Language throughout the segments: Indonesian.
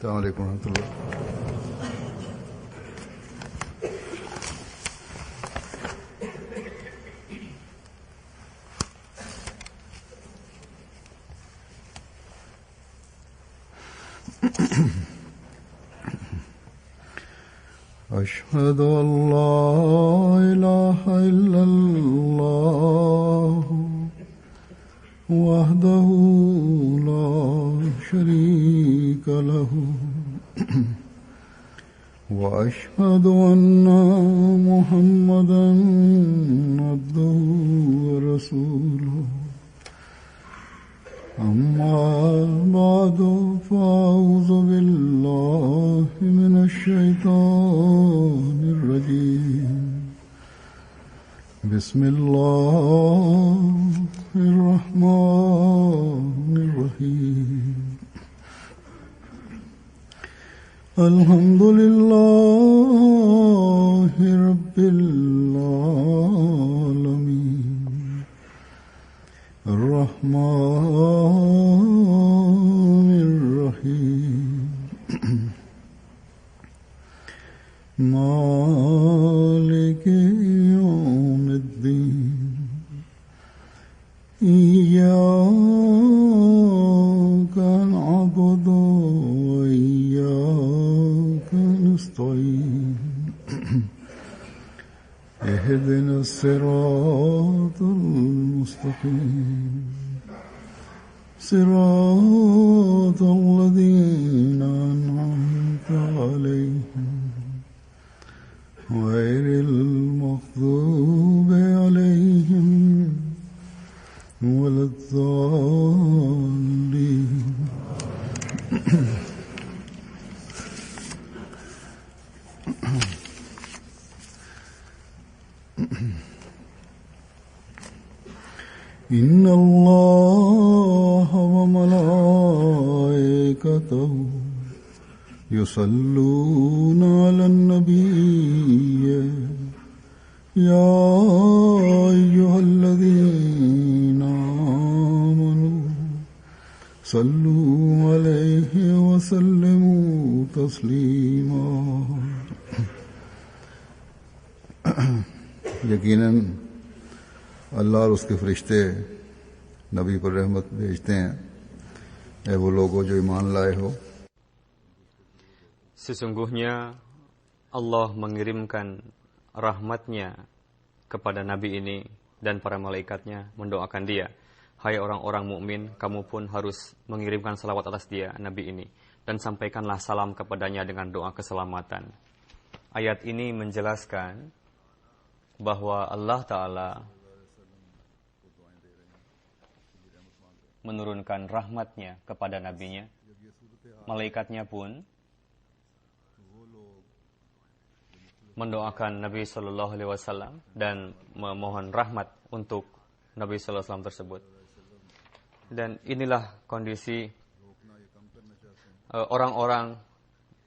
السلام عليكم ورحمة الله. أشهد أن لا إله إلا الله وحده لا شريك له وأشهد أن محمدا عبده ورسوله أما بعد فأعوذ بالله من الشيطان الرجيم بسم الله الرحمن الرحيم الحمد لله رب العالمين الرحمن الرحيم مالك يوم الدين إياك نعبد وإياك نستعين اهدنا الصراط المستقيم صراط الذين أنعمت عليهم غير المغضوب عليهم ولا الضالين. إن الله وملائكته يصلون على النبي يا أيها الذين آمنوا صلوا عليه وسلموا تسليما. यकीनन अल्लाह और उसके फरिश्ते नबी पर रहमत भेजते हैं. ऐ वो लोगों जो ईमान लाए हो. Sesungguhnya Allah mengirimkan rahmatnya kepada Nabi ini dan para malaikatnya mendoakan dia. Hai orang-orang mukmin, kamu pun harus mengirimkan salawat atas dia, Nabi ini, dan sampaikanlah salam kepadanya dengan doa keselamatan. Ayat ini menjelaskan bahwa Allah Ta'ala menurunkan rahmatnya kepada nabinya. Malaikatnya pun mendoakan Nabi Sallallahu Alaihi Wasallam dan memohon rahmat untuk Nabi Sallallahu Alaihi Wasallam tersebut. Dan inilah kondisi orang-orang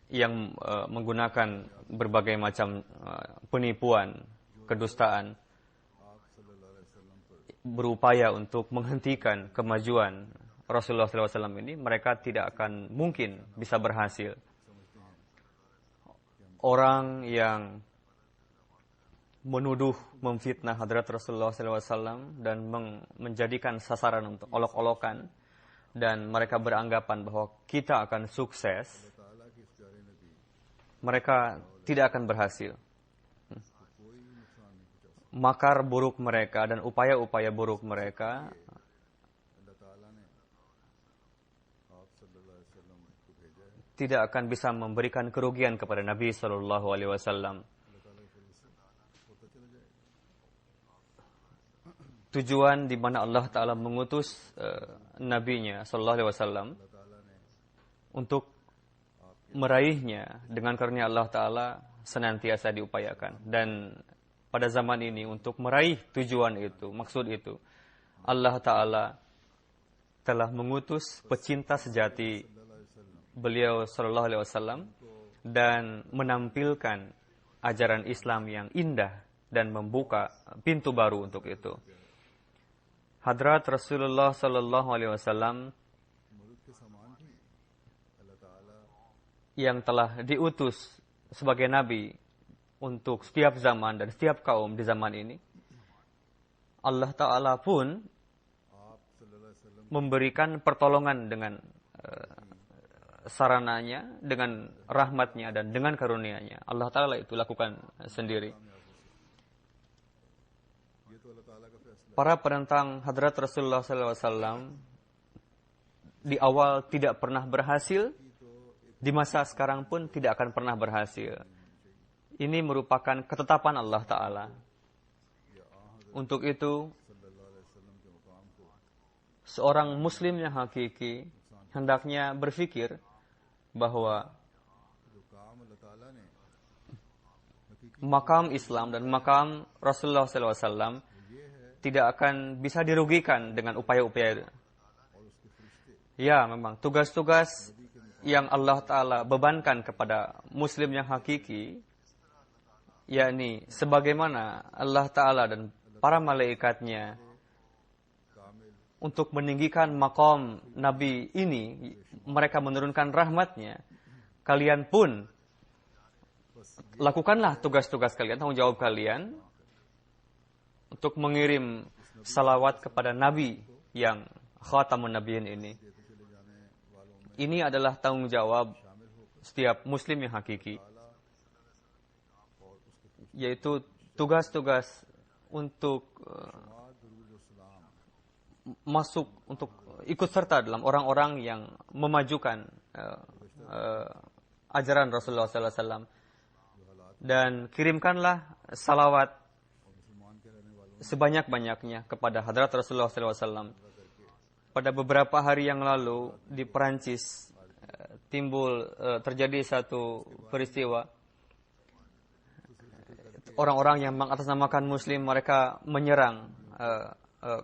yang menggunakan berbagai macam penipuan, kedustaan, berupaya untuk menghentikan kemajuan Rasulullah SAW ini. Mereka tidak akan mungkin bisa berhasil. Orang yang menuduh, memfitnah hadrat Rasulullah SAW dan menjadikan sasaran untuk olok-olokan, dan mereka beranggapan bahwa kita akan sukses, mereka tidak akan berhasil. Makar buruk mereka dan upaya-upaya buruk mereka tidak akan bisa memberikan kerugian kepada Nabi Sallallahu Alaihi Wasallam. Tujuan di mana Allah Ta'ala mengutus Nabi-Nya Sallallahu Alaihi Wasallam untuk meraihnya, dengan karunia Allah Ta'ala senantiasa diupayakan. Dan pada zaman ini untuk meraih tujuan itu, maksud itu, Allah Ta'ala telah mengutus pecinta sejati beliau Sallallahu Alaihi Wasallam dan menampilkan ajaran Islam yang indah dan membuka pintu baru untuk itu. Hadrat Rasulullah Sallallahu Alaihi Wasallam yang telah diutus sebagai nabi untuk setiap zaman dan setiap kaum di zaman ini, Allah Ta'ala pun memberikan pertolongan dengan sarananya, dengan rahmatnya dan dengan karunia-Nya. Allah Ta'ala itu lakukan sendiri. Para penentang hadrat Rasulullah SAW di awal tidak pernah berhasil, di masa sekarang pun tidak akan pernah berhasil. Ini merupakan ketetapan Allah Ta'ala. Untuk itu, seorang muslim yang hakiki hendaknya berpikir bahwa makam Islam dan makam Rasulullah SAW tidak akan bisa dirugikan dengan upaya-upaya. Ya, memang tugas-tugas yang Allah Ta'ala bebankan kepada muslim yang hakiki, yakni sebagaimana Allah Ta'ala dan para malaikatnya untuk meninggikan maqam Nabi ini, mereka menurunkan rahmatnya. Kalian pun lakukanlah tugas-tugas kalian, tanggung jawab kalian untuk mengirim salawat kepada Nabi yang khatamun Nabiyyin ini. Ini adalah tanggung jawab setiap muslim yang hakiki, yaitu tugas-tugas untuk masuk, untuk ikut serta dalam orang-orang yang memajukan ajaran Rasulullah SAW. Dan kirimkanlah salawat sebanyak-banyaknya kepada hadrat Rasulullah SAW. Pada beberapa hari yang lalu di Perancis terjadi satu peristiwa. Orang-orang yang mengatasnamakan Muslim, mereka menyerang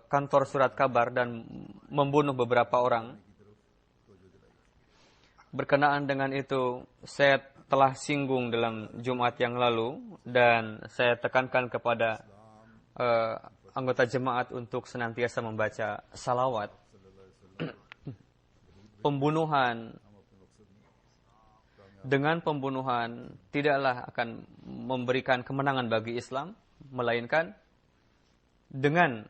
kantor surat kabar dan membunuh beberapa orang. Berkenaan dengan itu, saya telah singgung dalam Jumat yang lalu dan saya tekankan kepada anggota jemaat untuk senantiasa membaca salawat. Dengan pembunuhan tidaklah akan memberikan kemenangan bagi Islam, melainkan dengan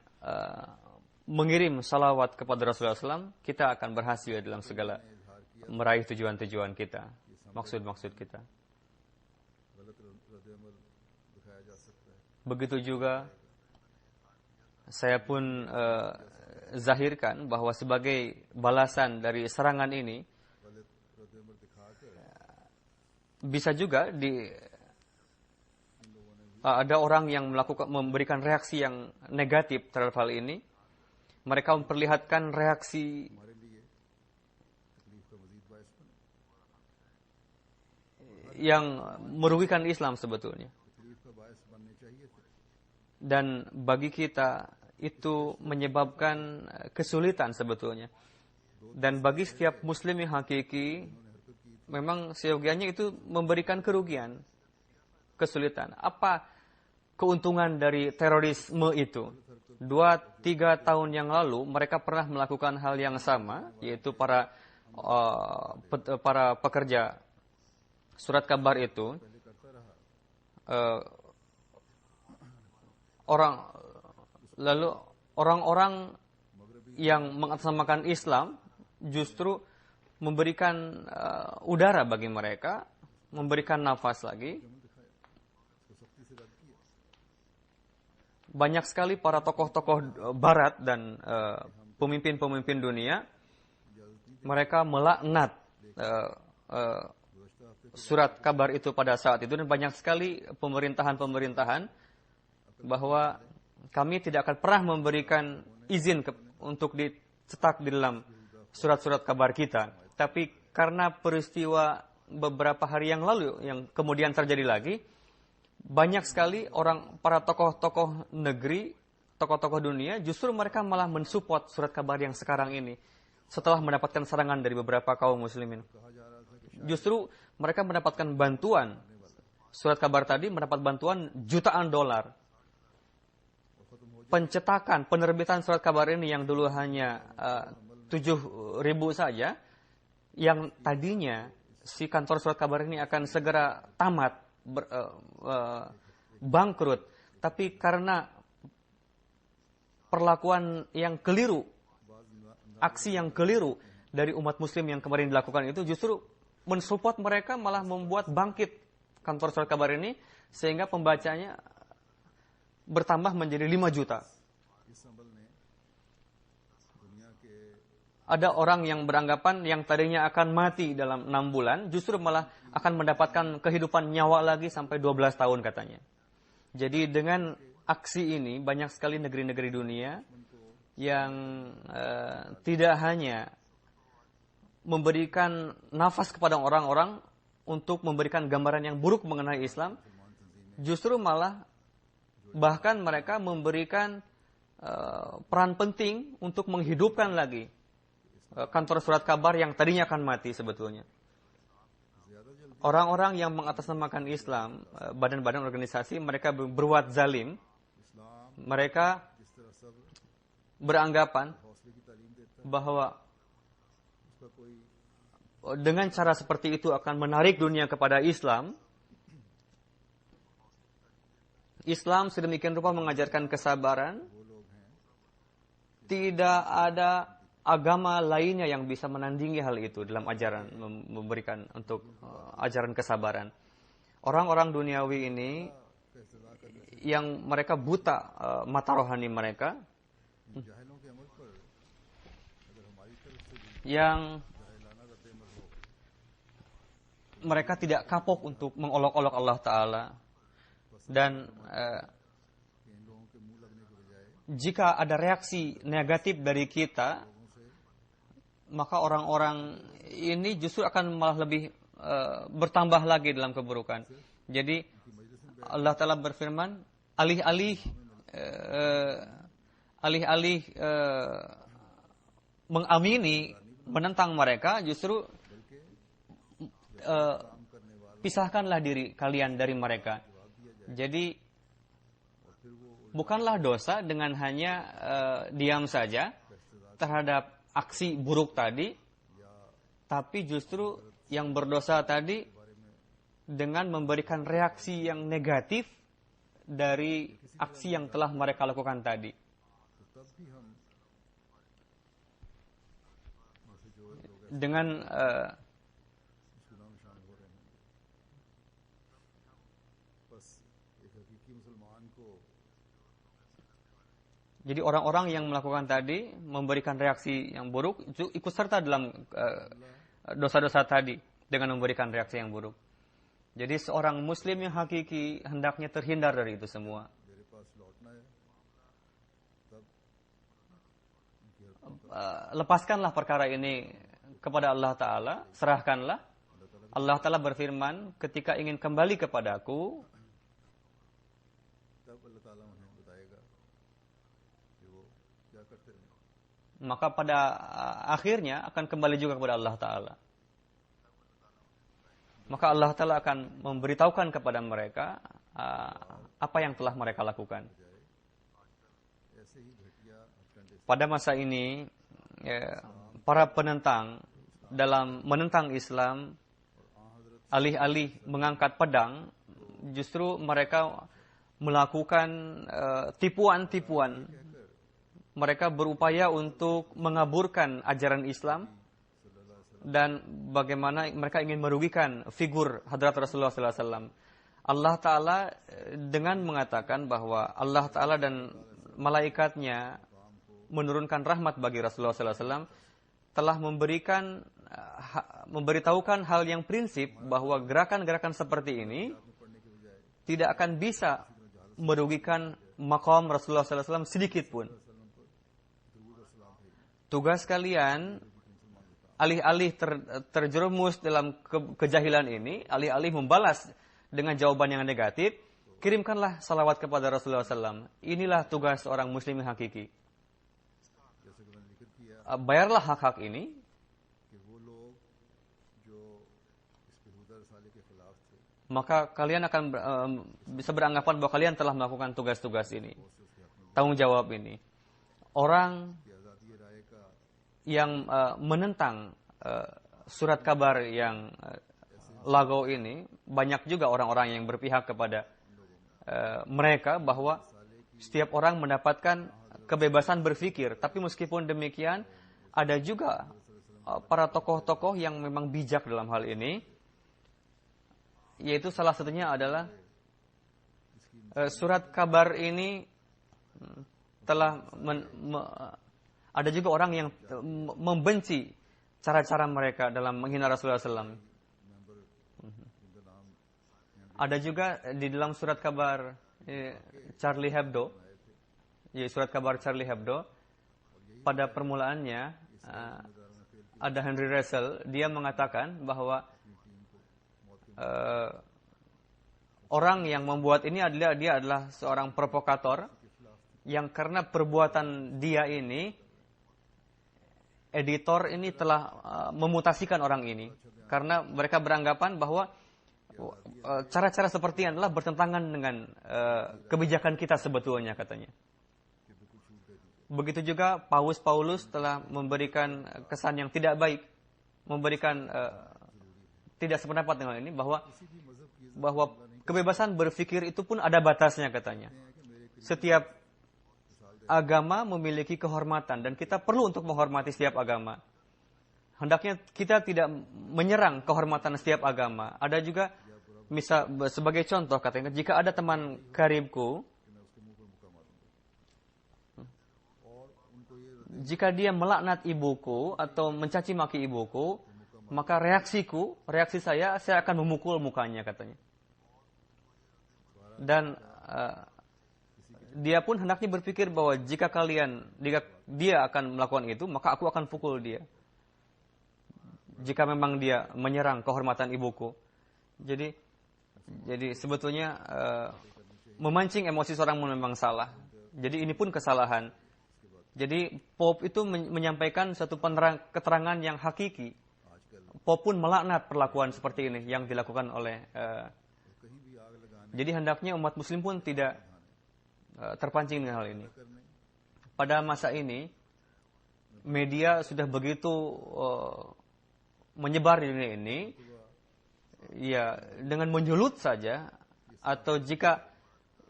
mengirim salawat kepada Rasulullah SAW, kita akan berhasil dalam segala meraih tujuan-tujuan kita, maksud-maksud kita. Begitu juga saya pun zahirkan bahwa sebagai balasan dari serangan ini, bisa juga ada orang yang memberikan reaksi yang negatif terhadap hal ini. Mereka memperlihatkan reaksi yang merugikan Islam sebetulnya. Dan bagi kita itu menyebabkan kesulitan sebetulnya. Dan bagi setiap muslim yang hakiki, memang seyogianya itu memberikan kerugian, kesulitan. Apa keuntungan dari terorisme itu? 2-3 tahun yang lalu mereka pernah melakukan hal yang sama, yaitu para pekerja surat kabar itu orang-orang yang mengatasnamakan Islam justru memberikan udara bagi mereka, memberikan nafas lagi. Banyak sekali para tokoh-tokoh barat dan pemimpin-pemimpin dunia, mereka melaknat surat kabar itu pada saat itu. Dan banyak sekali pemerintahan-pemerintahan bahwa kami tidak akan pernah memberikan izin untuk dicetak di dalam surat-surat kabar kita. Tapi karena peristiwa beberapa hari yang lalu yang kemudian terjadi lagi, banyak sekali para tokoh-tokoh negeri, tokoh-tokoh dunia, justru mereka malah mensupport surat kabar yang sekarang ini. Setelah mendapatkan serangan dari beberapa kaum muslimin, justru mereka mendapatkan bantuan. Surat kabar tadi mendapat bantuan jutaan dolar. Pencetakan, penerbitan surat kabar ini yang dulu hanya 7.000 saja, yang tadinya si kantor surat kabar ini akan segera tamat, bangkrut. Tapi karena perlakuan yang keliru, aksi yang keliru dari umat muslim yang kemarin dilakukan itu justru mensupport mereka, malah membuat bangkit kantor surat kabar ini, sehingga pembacanya bertambah menjadi 5 juta. Ada orang yang beranggapan yang tadinya akan mati dalam 6 bulan, justru malah akan mendapatkan kehidupan nyawa lagi sampai 12 tahun katanya. Jadi dengan aksi ini, banyak sekali negeri-negeri dunia yang tidak hanya memberikan nafas kepada orang-orang untuk memberikan gambaran yang buruk mengenai Islam, justru malah bahkan mereka memberikan peran penting untuk menghidupkan lagi kantor surat kabar yang tadinya akan mati sebetulnya. Orang-orang yang mengatasnamakan Islam, badan-badan organisasi, mereka berbuat zalim. Mereka beranggapan bahwa dengan cara seperti itu akan menarik dunia kepada Islam. Islam sedemikian rupa mengajarkan kesabaran. Tidak ada agama lainnya yang bisa menandingi hal itu dalam ajaran, memberikan untuk ajaran kesabaran. Orang-orang duniawi ini yang mereka buta mata rohani mereka, yang mereka tidak kapok untuk mengolok-olok Allah Ta'ala. Dan jika ada reaksi negatif dari kita, maka orang-orang ini justru akan malah lebih bertambah lagi dalam keburukan. Jadi Allah Ta'ala berfirman, alih-alih mengamini, menentang mereka, justru pisahkanlah diri kalian dari mereka. Jadi bukanlah dosa dengan hanya diam saja terhadap aksi buruk tadi, tapi justru yang berdosa tadi dengan memberikan reaksi yang negatif dari aksi yang telah mereka lakukan tadi. Dengan jadi orang-orang yang melakukan tadi, memberikan reaksi yang buruk, itu ikut serta dalam dosa-dosa tadi dengan memberikan reaksi yang buruk. Jadi seorang muslim yang hakiki hendaknya terhindar dari itu semua. Lepaskanlah perkara ini kepada Allah Ta'ala, serahkanlah. Allah Ta'ala berfirman, ketika ingin kembali kepadaku, maka pada akhirnya akan kembali juga kepada Allah Ta'ala. Maka Allah Ta'ala akan memberitahukan kepada mereka apa yang telah mereka lakukan. Pada masa ini, para penentang dalam menentang Islam, alih-alih mengangkat pedang, justru mereka melakukan tipuan-tipuan. Mereka berupaya untuk mengaburkan ajaran Islam dan bagaimana mereka ingin merugikan figur Hadrat Rasulullah SAW. Allah Ta'ala dengan mengatakan bahwa Allah Ta'ala dan malaikatnya menurunkan rahmat bagi Rasulullah SAW, telah memberitahukan hal yang prinsip bahwa gerakan-gerakan seperti ini tidak akan bisa merugikan maqam Rasulullah SAW sedikit pun. Tugas kalian, alih-alih terjerumus dalam kejahilan ini, alih-alih membalas dengan jawaban yang negatif, kirimkanlah salawat kepada Rasulullah SAW. Inilah tugas orang muslim yang hakiki. Bayarlah hak-hak ini. Maka kalian akan bisa beranggapan bahwa kalian telah melakukan tugas-tugas ini, tanggung jawab ini. Orang yang menentang surat kabar yang Lago ini, banyak juga orang-orang yang berpihak kepada mereka bahwa setiap orang mendapatkan kebebasan berpikir. Tapi meskipun demikian, ada juga para tokoh-tokoh yang memang bijak dalam hal ini, yaitu salah satunya adalah surat kabar ini telah ada juga orang yang membenci cara-cara mereka dalam menghina Rasulullah SAW. Ada juga di dalam surat kabar Charlie Hebdo, surat kabar Charlie Hebdo, pada permulaannya ada Henry Russell, dia mengatakan bahwa orang yang membuat ini dia adalah seorang provokator yang karena perbuatan dia ini, editor ini telah memutasikan orang ini karena mereka beranggapan bahwa cara-cara seperti ini adalah bertentangan dengan kebijakan kita sebetulnya, katanya. Begitu juga Paulus telah memberikan kesan yang tidak baik, memberikan tidak sependapat dengan ini, bahwa kebebasan berpikir itu pun ada batasnya, katanya. Setiap agama memiliki kehormatan dan kita perlu untuk menghormati setiap agama. Hendaknya kita tidak menyerang kehormatan setiap agama. Ada juga, misal sebagai contoh katanya, jika ada teman karibku, jika dia melaknat ibuku atau mencaci maki ibuku, maka reaksi saya akan memukul mukanya, katanya. Dan dia pun hendaknya berpikir bahwa jika dia akan melakukan itu, maka aku akan pukul dia. Jika memang dia menyerang kehormatan ibuku. Jadi sebetulnya memancing emosi seorang memang salah. Jadi ini pun kesalahan. Jadi Pope itu menyampaikan satu keterangan yang hakiki. Pope pun melaknat perlakuan seperti ini yang dilakukan oleh. Jadi hendaknya umat Muslim pun tidak terpancing dengan hal ini. Pada masa ini media sudah begitu menyebar di dunia ini, ya dengan menyulut saja, atau jika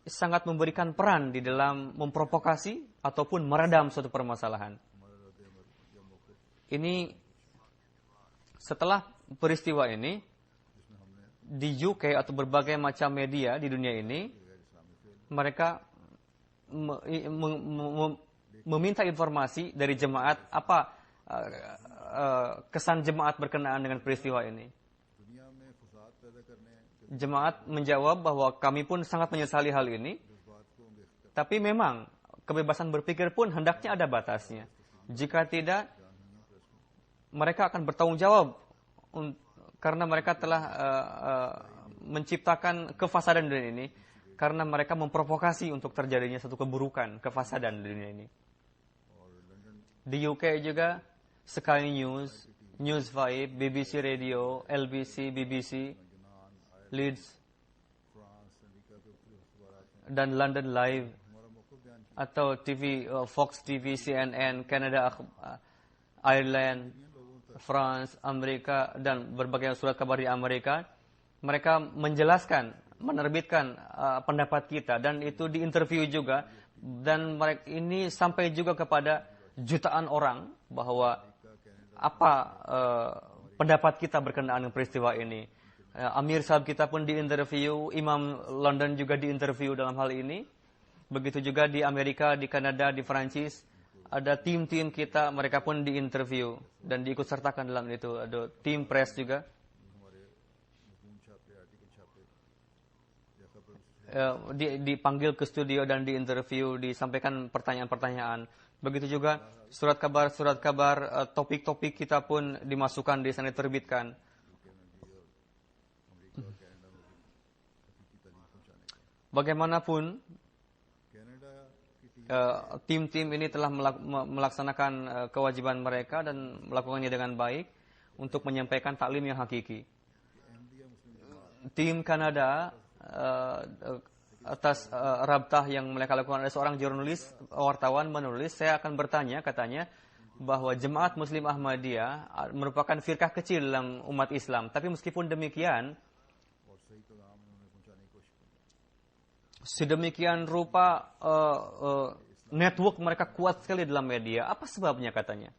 sangat memberikan peran di dalam memprovokasi ataupun meredam suatu permasalahan. Ini setelah peristiwa ini di UK atau berbagai macam media di dunia ini, mereka meminta informasi dari jemaat apa kesan jemaat berkenaan dengan peristiwa ini. Jemaat menjawab bahwa kami pun sangat menyesali hal ini, tapi memang kebebasan berpikir pun hendaknya ada batasnya. Jika tidak, mereka akan bertanggung jawab karena mereka telah menciptakan kefasadan di dunia ini, karena mereka memprovokasi untuk terjadinya satu keburukan, kefasadan di dunia ini. Di UK juga Sky News, News 5, BBC Radio, LBC, BBC, Leeds, dan London Live, atau TV, Fox TV, CNN, Canada, Ireland, France, Amerika, dan berbagai surat kabar di Amerika. Mereka menjelaskan, menerbitkan pendapat kita, dan itu diinterview juga, dan mereka ini sampai juga kepada jutaan orang bahwa apa pendapat kita berkenaan dengan peristiwa ini. Amir Sahab kita pun diinterview, Imam London juga diinterview dalam hal ini. Begitu juga di Amerika, di Kanada, di Perancis, ada tim-tim kita, mereka pun diinterview dan diikut sertakan dalam itu. Ada tim press juga. Dipanggil ke studio dan diinterview, disampaikan pertanyaan-pertanyaan. Begitu juga surat kabar, topik-topik kita pun dimasukkan di sana, diterbitkan. Bagaimanapun, tim-tim ini telah melaksanakan kewajiban mereka dan melakukannya dengan baik untuk menyampaikan taklim yang hakiki. Tim Kanada atas rabtah yang mereka lakukan, ada seorang jurnalis, wartawan menulis, saya akan bertanya, katanya, bahwa Jemaat Muslim Ahmadiyah merupakan firqah kecil dalam umat Islam. Tapi meskipun demikian, sedemikian rupa network mereka kuat sekali dalam media. Apa sebabnya katanya?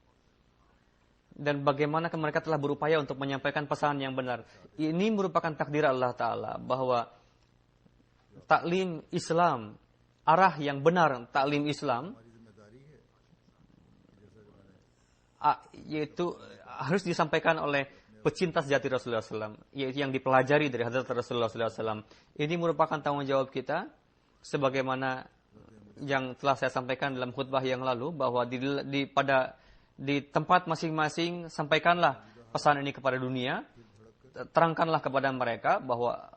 Dan bagaimana mereka telah berupaya untuk menyampaikan pesan yang benar. Ini merupakan takdir Allah Ta'ala bahwa taklim Islam, arah yang benar taklim Islam, yaitu harus disampaikan oleh pecinta sejati Rasulullah SAW, yaitu yang dipelajari dari hadrat Rasulullah SAW. Ini merupakan tanggung jawab kita, sebagaimana yang telah saya sampaikan dalam khutbah yang lalu, bahwa di tempat masing-masing sampaikanlah pesan ini kepada dunia, terangkanlah kepada mereka bahwa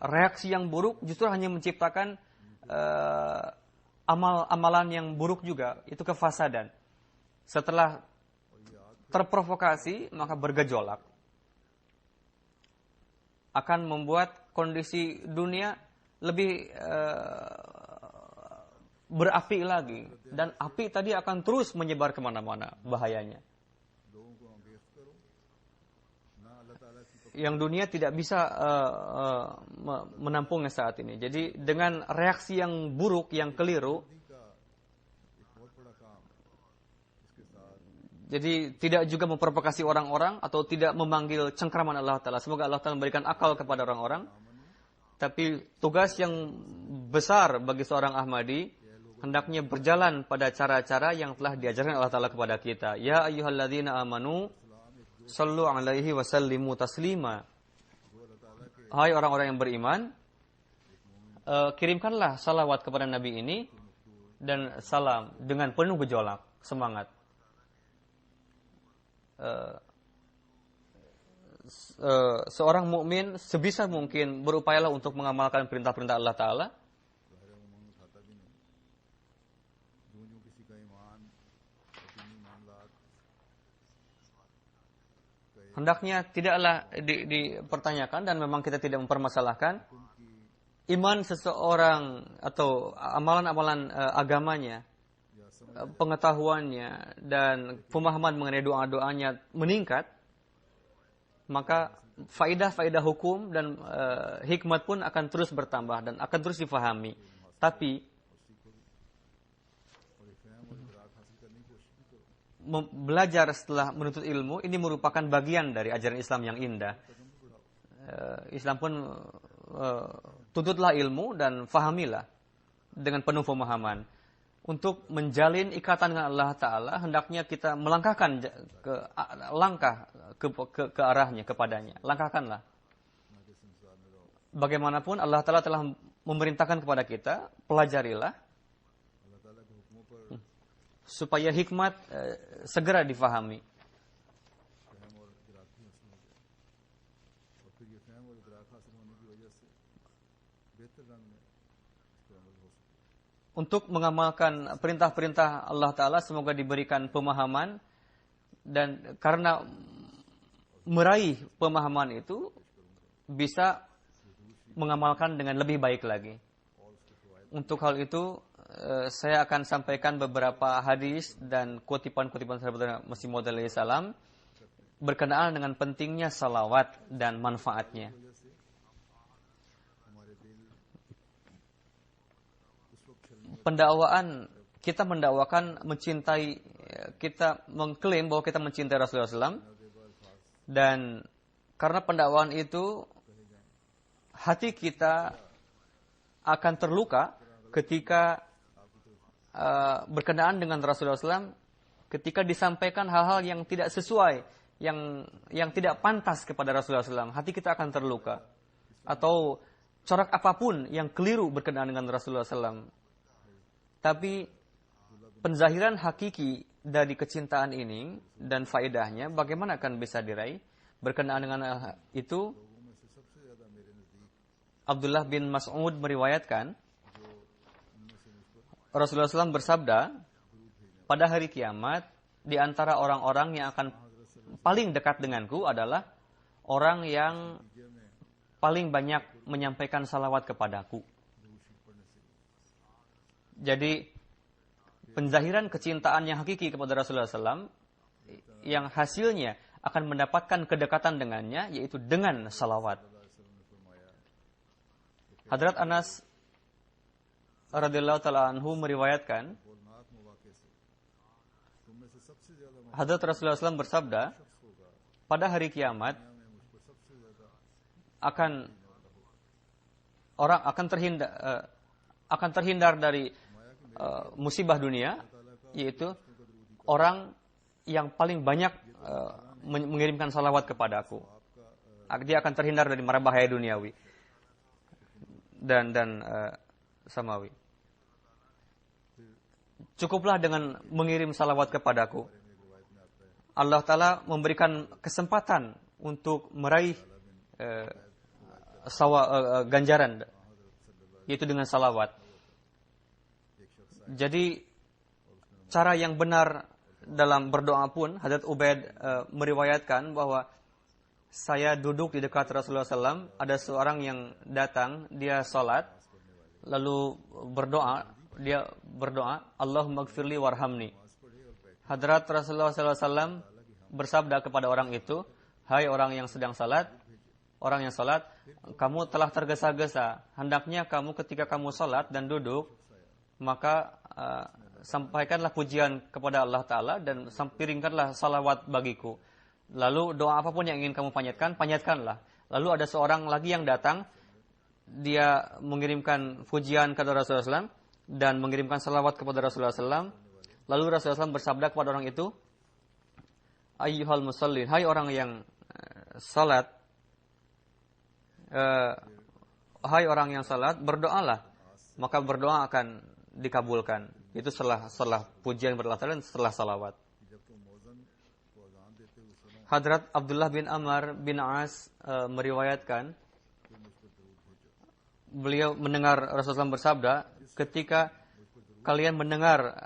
reaksi yang buruk justru hanya menciptakan amalan yang buruk juga, itu kefasadan. Setelah terprovokasi, maka bergejolak. Akan membuat kondisi dunia lebih berapi lagi. Dan api tadi akan terus menyebar kemana-mana bahayanya. Yang dunia tidak bisa menampungnya saat ini. Jadi dengan reaksi yang buruk, yang keliru, jadi tidak juga memprovokasi orang-orang atau tidak memanggil cengkraman Allah Ta'ala. Semoga Allah Ta'ala memberikan akal kepada orang-orang. Tapi tugas yang besar bagi seorang Ahmadi hendaknya berjalan pada cara-cara yang telah diajarkan Allah Ta'ala kepada kita. Ya ayyuhalladzina amanu sallu alaihi wa sallimu taslima. Hai orang-orang yang beriman, kirimkanlah salawat kepada Nabi ini dan salam dengan penuh gejolak, semangat. Seorang mukmin sebisa mungkin berupayalah untuk mengamalkan perintah-perintah Allah Ta'ala. Hendaknya tidaklah dipertanyakan, dan memang kita tidak mempermasalahkan iman seseorang atau amalan-amalan agamanya, pengetahuannya dan pemahaman mengenai doa-doanya meningkat, maka faidah-faidah hukum dan hikmat pun akan terus bertambah dan akan terus difahami. Tapi belajar setelah menuntut ilmu ini merupakan bagian dari ajaran Islam yang indah. Islam pun tuntutlah ilmu dan fahamilah dengan penuh pemahaman. Untuk menjalin ikatan dengan Allah Ta'ala, hendaknya kita melangkahkan ke arahnya, kepadanya. Langkahkanlah. Bagaimanapun Allah Ta'ala telah memerintahkan kepada kita, pelajarilah, supaya hikmat segera difahami. Untuk mengamalkan perintah-perintah Allah Ta'ala, semoga diberikan pemahaman, dan karena meraih pemahaman itu bisa mengamalkan dengan lebih baik lagi. Untuk hal itu saya akan sampaikan beberapa hadis dan kutipan-kutipan sahabat Masih Maud alaihi salam berkenaan dengan pentingnya salawat dan manfaatnya. Pendakwaan, kita mendakwakan mencintai, kita mengklaim bahwa kita mencintai Rasulullah SAW, dan karena pendakwaan itu hati kita akan terluka ketika berkenaan dengan Rasulullah SAW, ketika disampaikan hal-hal yang tidak sesuai, yang tidak pantas kepada Rasulullah SAW, hati kita akan terluka. Atau corak apapun yang keliru berkenaan dengan Rasulullah SAW. Tapi penzahiran hakiki dari kecintaan ini dan faedahnya bagaimana akan bisa diraih? Berkenaan dengan itu, Abdullah bin Mas'ud meriwayatkan, Rasulullah SAW bersabda, pada hari kiamat, di antara orang-orang yang akan paling dekat denganku adalah orang yang paling banyak menyampaikan salawat kepadaku. Jadi, penzahiran kecintaan yang hakiki kepada Rasulullah SAW yang hasilnya akan mendapatkan kedekatan dengannya, yaitu dengan salawat. Hadrat Anas radhiyallahu ta'ala anhu meriwayatkan, Hadrat Rasulullah SAW bersabda, pada hari kiamat orang akan terhindar dari musibah dunia, yaitu orang yang paling banyak mengirimkan salawat kepada aku. Dia akan terhindar dari mara bahaya duniawi dan samawi. Cukuplah dengan mengirim salawat kepadaku. Allah Ta'ala memberikan kesempatan untuk meraih ganjaran, yaitu dengan salawat. Jadi cara yang benar dalam berdoa pun, Hadrat Ubaid meriwayatkan bahwa saya duduk di dekat Rasulullah SAW, ada seorang yang datang, dia salat, lalu dia berdoa, Allahumma gfirli warhamni. Hadrat Rasulullah SAW bersabda kepada orang itu, hai orang yang sedang salat, kamu telah tergesa-gesa. Hendaknya kamu ketika kamu salat dan duduk, maka sampaikanlah pujian kepada Allah Ta'ala dan piringkanlah salawat bagiku. Lalu doa apapun yang ingin kamu panjatkanlah. Lalu ada seorang lagi yang datang, dia mengirimkan pujian kepada Rasulullah SAW dan mengirimkan salawat kepada Rasulullah SAW. Lalu Rasulullah SAW bersabda kepada orang itu, ayyuhal musallin, hai orang yang salat, berdoalah, maka berdoa akan dikabulkan. Itu setelah pujian kepada Allah dan setelah salawat. Hadrat Abdullah bin Amr bin As meriwayatkan, beliau mendengar Rasulullah SAW bersabda, ketika kalian mendengar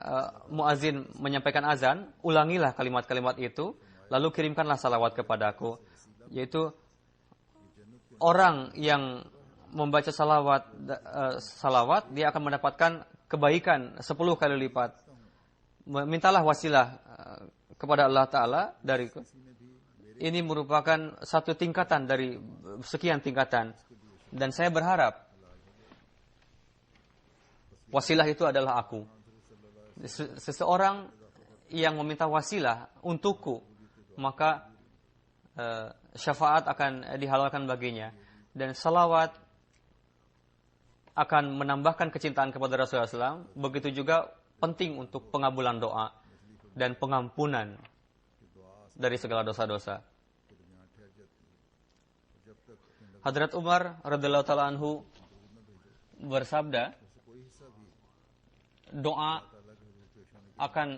muazin menyampaikan azan, ulangilah kalimat-kalimat itu, lalu kirimkanlah salawat kepadaku. Yaitu orang yang membaca salawat, dia akan mendapatkan kebaikan 10 kali lipat. Mintalah wasilah kepada Allah Ta'ala dariku. Ini merupakan satu tingkatan dari sekian tingkatan. Dan saya berharap wasilah itu adalah aku. Seseorang yang meminta wasilah untukku, maka syafaat akan dihalalkan baginya. Dan salawat akan menambahkan kecintaan kepada Rasulullah SAW. Begitu juga penting untuk pengabulan doa dan pengampunan dari segala dosa-dosa. Hadrat Umar radhiyallahu ta'ala anhu bersabda, doa akan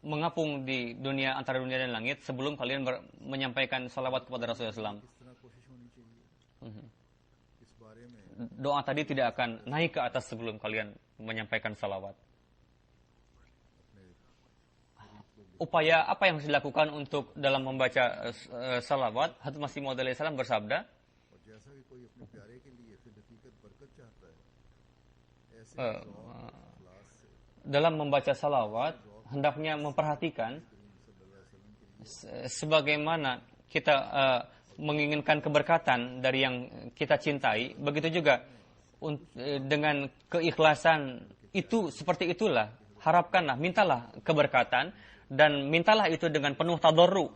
mengapung di dunia, antara dunia dan langit sebelum kalian menyampaikan salawat kepada Rasulullah SAW. Doa tadi tidak akan naik ke atas sebelum kalian menyampaikan salawat. Upaya apa yang harus dilakukan untuk dalam membaca salawat? Hadrat Masih Maud alaihi salam bersabda, dalam membaca salawat hendaknya memperhatikan sebagaimana kita menginginkan keberkatan dari yang kita cintai, begitu juga dengan keikhlasan itu, seperti itulah harapkanlah, mintalah keberkatan dan mintalah itu dengan penuh tadarru.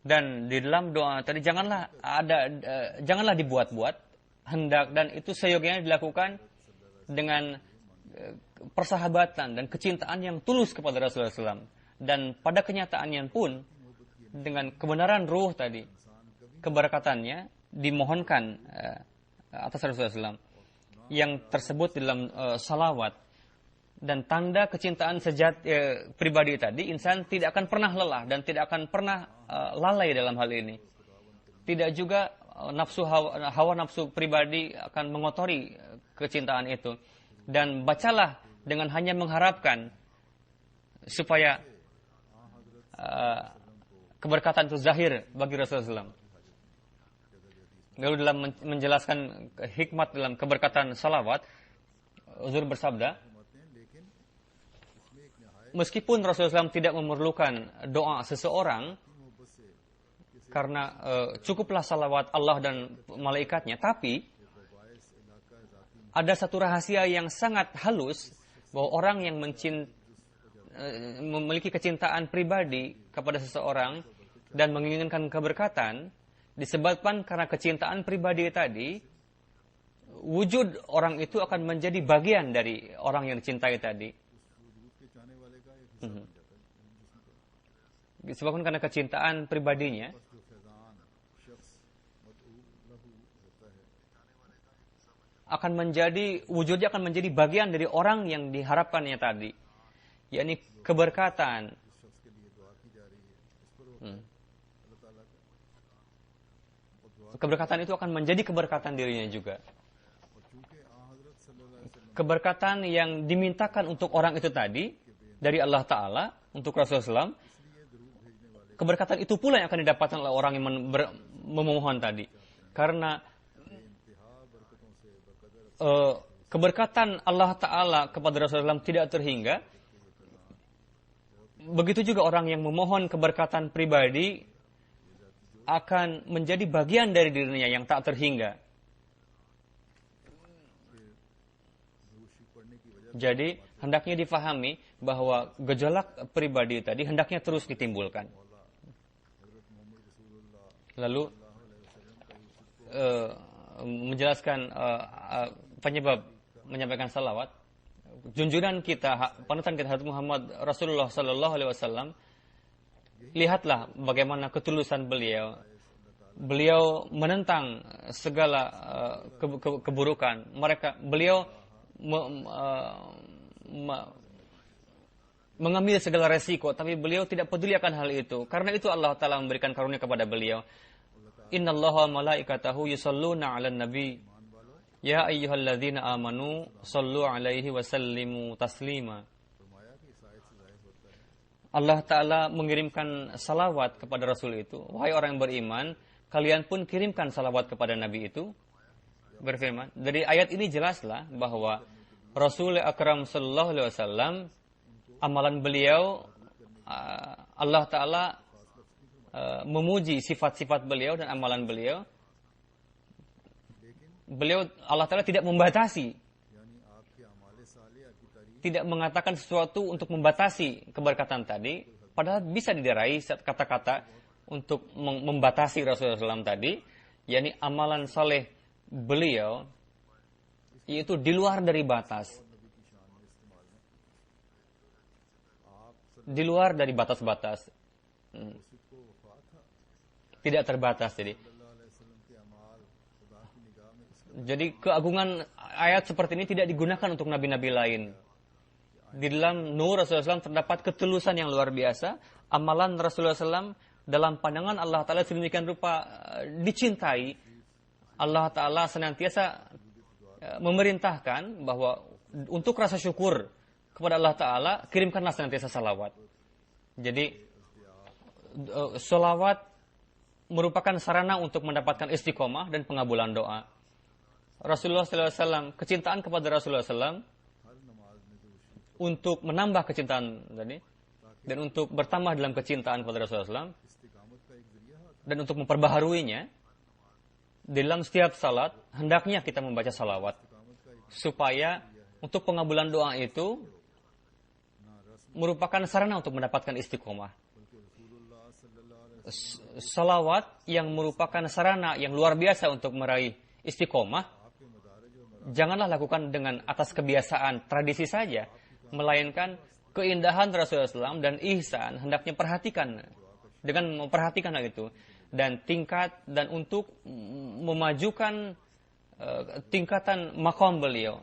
Dan di dalam doa tadi janganlah dibuat-buat, hendak, dan itu seyogianya dilakukan dengan persahabatan dan kecintaan yang tulus kepada Rasulullah SAW. Dan pada kenyataannya pun dengan kebenaran ruh tadi, keberkatannya dimohonkan atas Rasulullah SAW yang tersebut dalam salawat. Dan tanda kecintaan pribadi tadi, insan tidak akan pernah lelah dan tidak akan pernah lalai dalam hal ini. Tidak juga hawa nafsu pribadi akan mengotori kecintaan itu. Dan bacalah dengan hanya mengharapkan supaya keberkatan itu zahir bagi Rasulullah SAW. Lalu dalam menjelaskan hikmat dalam keberkatan salawat, Uzur bersabda, meskipun Rasulullah SAW tidak memerlukan doa seseorang, karena cukuplah salawat Allah dan malaikatnya, tapi ada satu rahasia yang sangat halus bahwa orang yang memiliki kecintaan pribadi kepada seseorang dan menginginkan keberkatan disebabkan karena kecintaan pribadi tadi, wujud orang itu akan menjadi bagian dari orang yang dicintai tadi. Disebabkan karena kecintaan pribadinya, wujudnya akan menjadi bagian dari orang yang diharapkannya tadi, yakni keberkatan. Keberkatan itu akan menjadi keberkatan dirinya juga. Keberkatan yang dimintakan untuk orang itu tadi dari Allah Ta'ala untuk Rasulullah SAW, keberkatan itu pula yang akan didapatkan oleh orang yang memohon tadi. Karena keberkatan Allah Ta'ala kepada Rasulullah SAW tidak terhingga, begitu juga orang yang memohon keberkatan pribadi akan menjadi bagian dari dirinya yang tak terhingga. Jadi hendaknya difahami bahwa gejolak pribadi tadi hendaknya terus ditimbulkan. Lalu menjelaskan penyebab menyampaikan salawat, junjungan kita, panutan kita Hadrat Muhammad Rasulullah Sallallahu Alaihi Wasallam, lihatlah bagaimana ketulusan beliau. Beliau menentang segala keburukan. Beliau mengambil segala resiko, tapi beliau tidak peduli akan hal itu. Karena itu Allah Ta'ala memberikan karunia kepada beliau. Innallaha malaikatahu yusalluna 'alan nabi. Ya ayyuhalladzina amanu sallu 'alaihi wa sallimu taslima. Allah Ta'ala mengirimkan salawat kepada Rasul itu. Wahai orang yang beriman, kalian pun kirimkan salawat kepada Nabi itu. Berfirman. Dari ayat ini jelaslah bahwa Rasul Akram Sallallahu Alaihi Wasallam, amalan beliau, Allah Ta'ala memuji sifat-sifat beliau dan amalan beliau. Allah Ta'ala tidak membatasi, tidak mengatakan sesuatu untuk membatasi keberkatan tadi, padahal bisa diderahi kata-kata untuk membatasi Rasulullah SAW tadi, yakni amalan saleh beliau yaitu di luar dari batas, di luar dari batas-batas, tidak terbatas. Jadi keagungan ayat seperti ini tidak digunakan untuk nabi-nabi lain. Di dalam nur Rasulullah SAW terdapat ketulusan yang luar biasa. Amalan Rasulullah SAW dalam pandangan Allah Ta'ala sedemikian rupa dicintai. Allah Ta'ala senantiasa memerintahkan bahwa untuk rasa syukur kepada Allah Ta'ala, kirimkanlah senantiasa salawat. Jadi salawat merupakan sarana untuk mendapatkan istiqomah dan pengabulan doa. Rasulullah SAW, kecintaan kepada Rasulullah SAW untuk menambah kecintaan tadi, dan untuk bertambah dalam kecintaan kepada Rasulullah SAW, dan untuk memperbaharuinya, dalam setiap salat hendaknya kita membaca salawat, supaya untuk pengabulan doa itu merupakan sarana untuk mendapatkan istiqomah. Salawat yang merupakan sarana yang luar biasa untuk meraih istiqomah, janganlah lakukan dengan atas kebiasaan tradisi saja, melainkan keindahan Rasulullah SAW dan ihsan hendaknya perhatikan, dengan memperhatikan hal itu, dan tingkat, dan untuk memajukan tingkatan maqam beliau,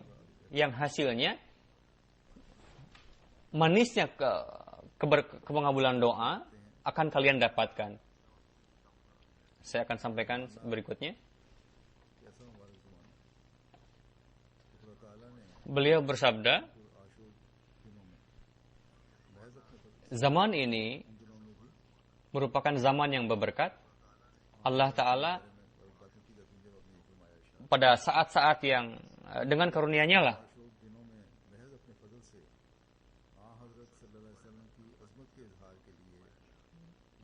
yang hasilnya manisnya kepengabulan doa akan kalian dapatkan. Saya akan sampaikan berikutnya. Beliau bersabda, zaman ini merupakan zaman yang berberkat. Allah Ta'ala pada saat-saat yang dengan karunia-Nya lah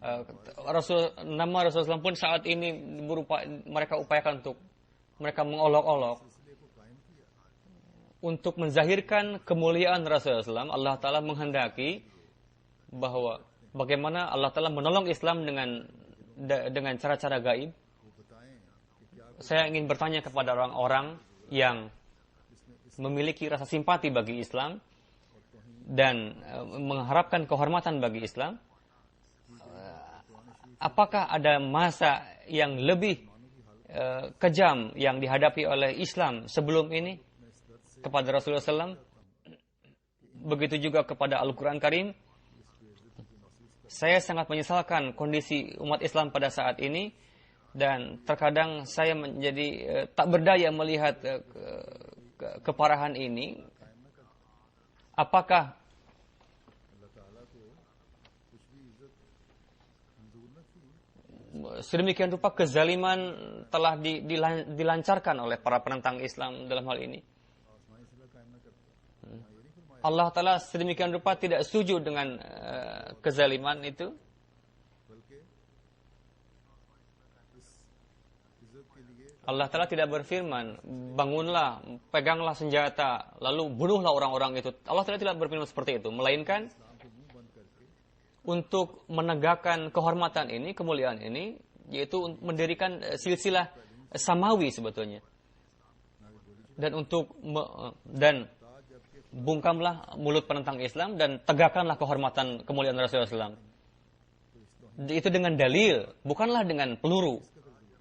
Nama Rasulullah SAW pun saat ini mereka upayakan untuk mereka mengolok-olok untuk menzahirkan kemuliaan Rasulullah SAW. Allah Ta'ala menghendaki bahwa bagaimana Allah Ta'ala menolong Islam dengan cara-cara gaib. Saya ingin bertanya kepada orang-orang yang memiliki rasa simpati bagi Islam dan mengharapkan kehormatan bagi Islam, apakah ada masa yang lebih kejam yang dihadapi oleh Islam sebelum ini kepada Rasulullah SAW? Begitu juga kepada Al-Quran Karim. Saya sangat menyesalkan kondisi umat Islam pada saat ini, dan terkadang saya menjadi tak berdaya melihat keparahan ini. Apakah sedemikian rupa kezaliman telah dilancarkan oleh para penentang Islam dalam hal ini? Allah Ta'ala sedemikian rupa tidak setuju dengan kezaliman itu. Allah Ta'ala tidak berfirman, bangunlah, peganglah senjata, lalu bunuhlah orang-orang itu. Allah Ta'ala tidak berfirman seperti itu. Melainkan, untuk menegakkan kehormatan ini, kemuliaan ini, yaitu mendirikan silsilah samawi sebetulnya. Dan bungkamlah mulut penentang Islam dan tegakkanlah kehormatan kemuliaan Rasulullah SAW. Itu dengan dalil, bukanlah dengan peluru,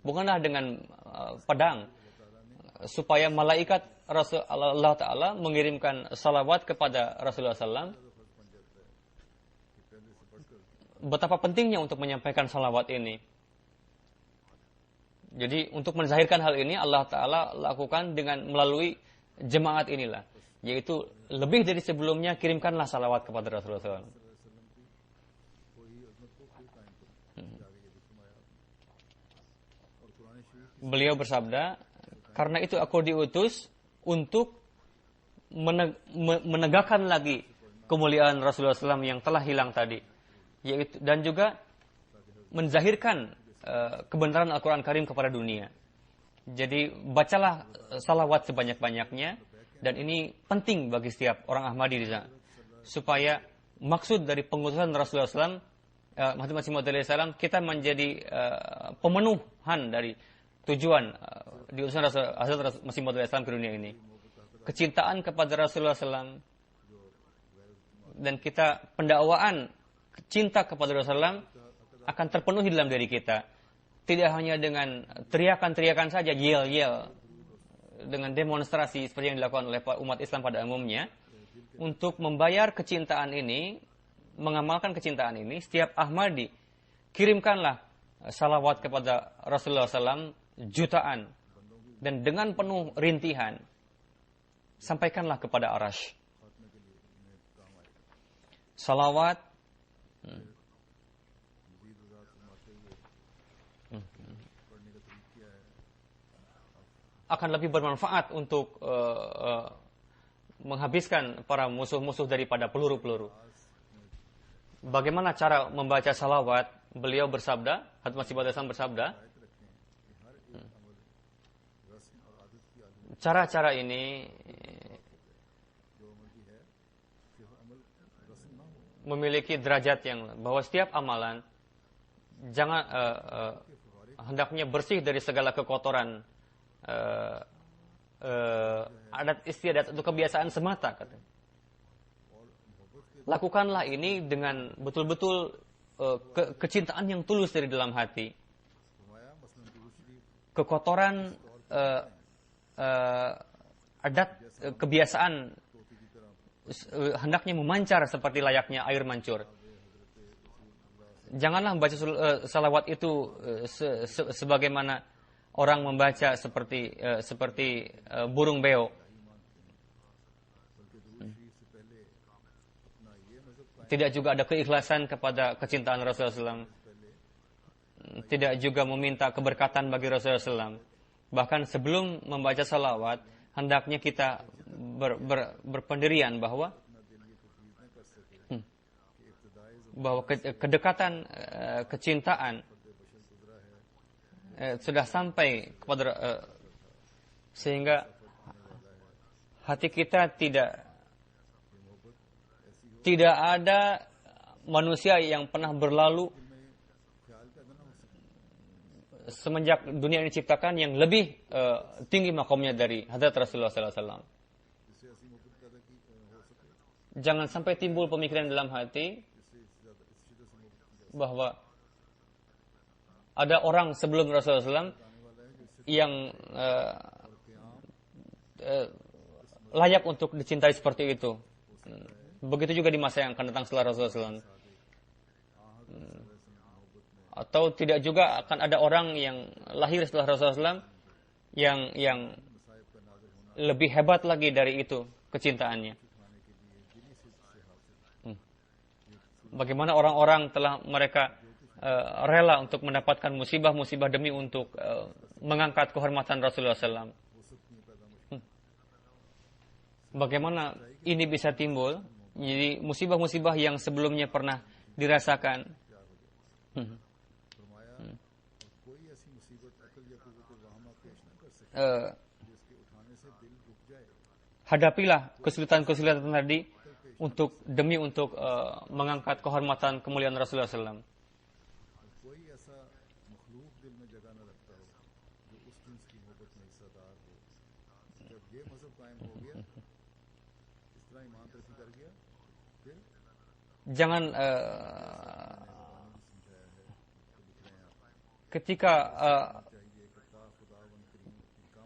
bukanlah dengan pedang, supaya malaikat Allah Ta'ala mengirimkan salawat kepada Rasulullah SAW. Betapa pentingnya untuk menyampaikan salawat ini. Jadi untuk menzahirkan hal ini Allah Ta'ala lakukan dengan melalui jemaat inilah, yaitu lebih dari sebelumnya kirimkanlah salawat kepada Rasulullah SAW. Beliau bersabda, karena itu aku diutus untuk menegakkan lagi kemuliaan Rasulullah SAW yang telah hilang tadi, yaitu, dan juga menzahirkan kebenaran Al-Quran Karim kepada dunia. Jadi bacalah salawat sebanyak-banyaknya, dan ini penting bagi setiap orang Ahmadi di sana, supaya maksud dari pengutusan Rasulullah SAW, Muhammad SAW, kita menjadi pemenuhan dari tujuan diutusan Hazrat Masih Maud Islam ke dunia ini. Kecintaan kepada Rasulullah SAW, dan kita pendakwaan cinta kepada Rasulullah SAW akan terpenuhi dalam diri kita. Tidak hanya dengan teriakan-teriakan saja, yel-yel, dengan demonstrasi seperti yang dilakukan oleh umat Islam pada umumnya. Untuk membayar kecintaan ini, mengamalkan kecintaan ini, setiap Ahmadi kirimkanlah salawat kepada Rasulullah SAW jutaan, dan dengan penuh rintihan sampaikanlah kepada Arash. Salawat akan lebih bermanfaat untuk menghabiskan para musuh-musuh daripada peluru-peluru. Bagaimana cara membaca salawat? Beliau bersabda, Hazrat Masih Maud bersabda, cara-cara ini memiliki derajat yang, bahwa setiap amalan jangan hendaknya bersih dari segala kekotoran adat istiadat atau kebiasaan semata, katanya. Lakukanlah ini dengan betul-betul kecintaan yang tulus dari dalam hati. Kekotoran adat kebiasaan hendaknya memancar seperti layaknya air mancur. Janganlah membaca salawat itu sebagaimana orang membaca seperti burung beo. Tidak juga ada keikhlasan kepada kecintaan Rasulullah SAW. Tidak juga meminta keberkatan bagi Rasulullah SAW. Bahkan sebelum membaca salawat, hendaknya kita bahwa kedekatan, kecintaan sudah sampai kepada sehingga hati kita tidak ada manusia yang pernah berlalu semenjak dunia ini diciptakan yang lebih tinggi makomnya dari Hadrat Rasulullah SAW. Jangan sampai timbul pemikiran dalam hati bahwa ada orang sebelum Rasulullah SAW yang layak untuk dicintai seperti itu. Begitu juga di masa yang akan datang setelah Rasulullah SAW. Atau tidak juga akan ada orang yang lahir setelah Rasulullah SAW yang lebih hebat lagi dari itu kecintaannya. Bagaimana orang-orang telah mereka rela untuk mendapatkan musibah-musibah demi untuk mengangkat kehormatan Rasulullah SAW. Bagaimana ini bisa timbul? Jadi musibah-musibah yang sebelumnya pernah dirasakan. Hadapilah kesulitan-kesulitan tadi demi untuk mengangkat kehormatan kemuliaan Rasulullah SAW. Jangan ketika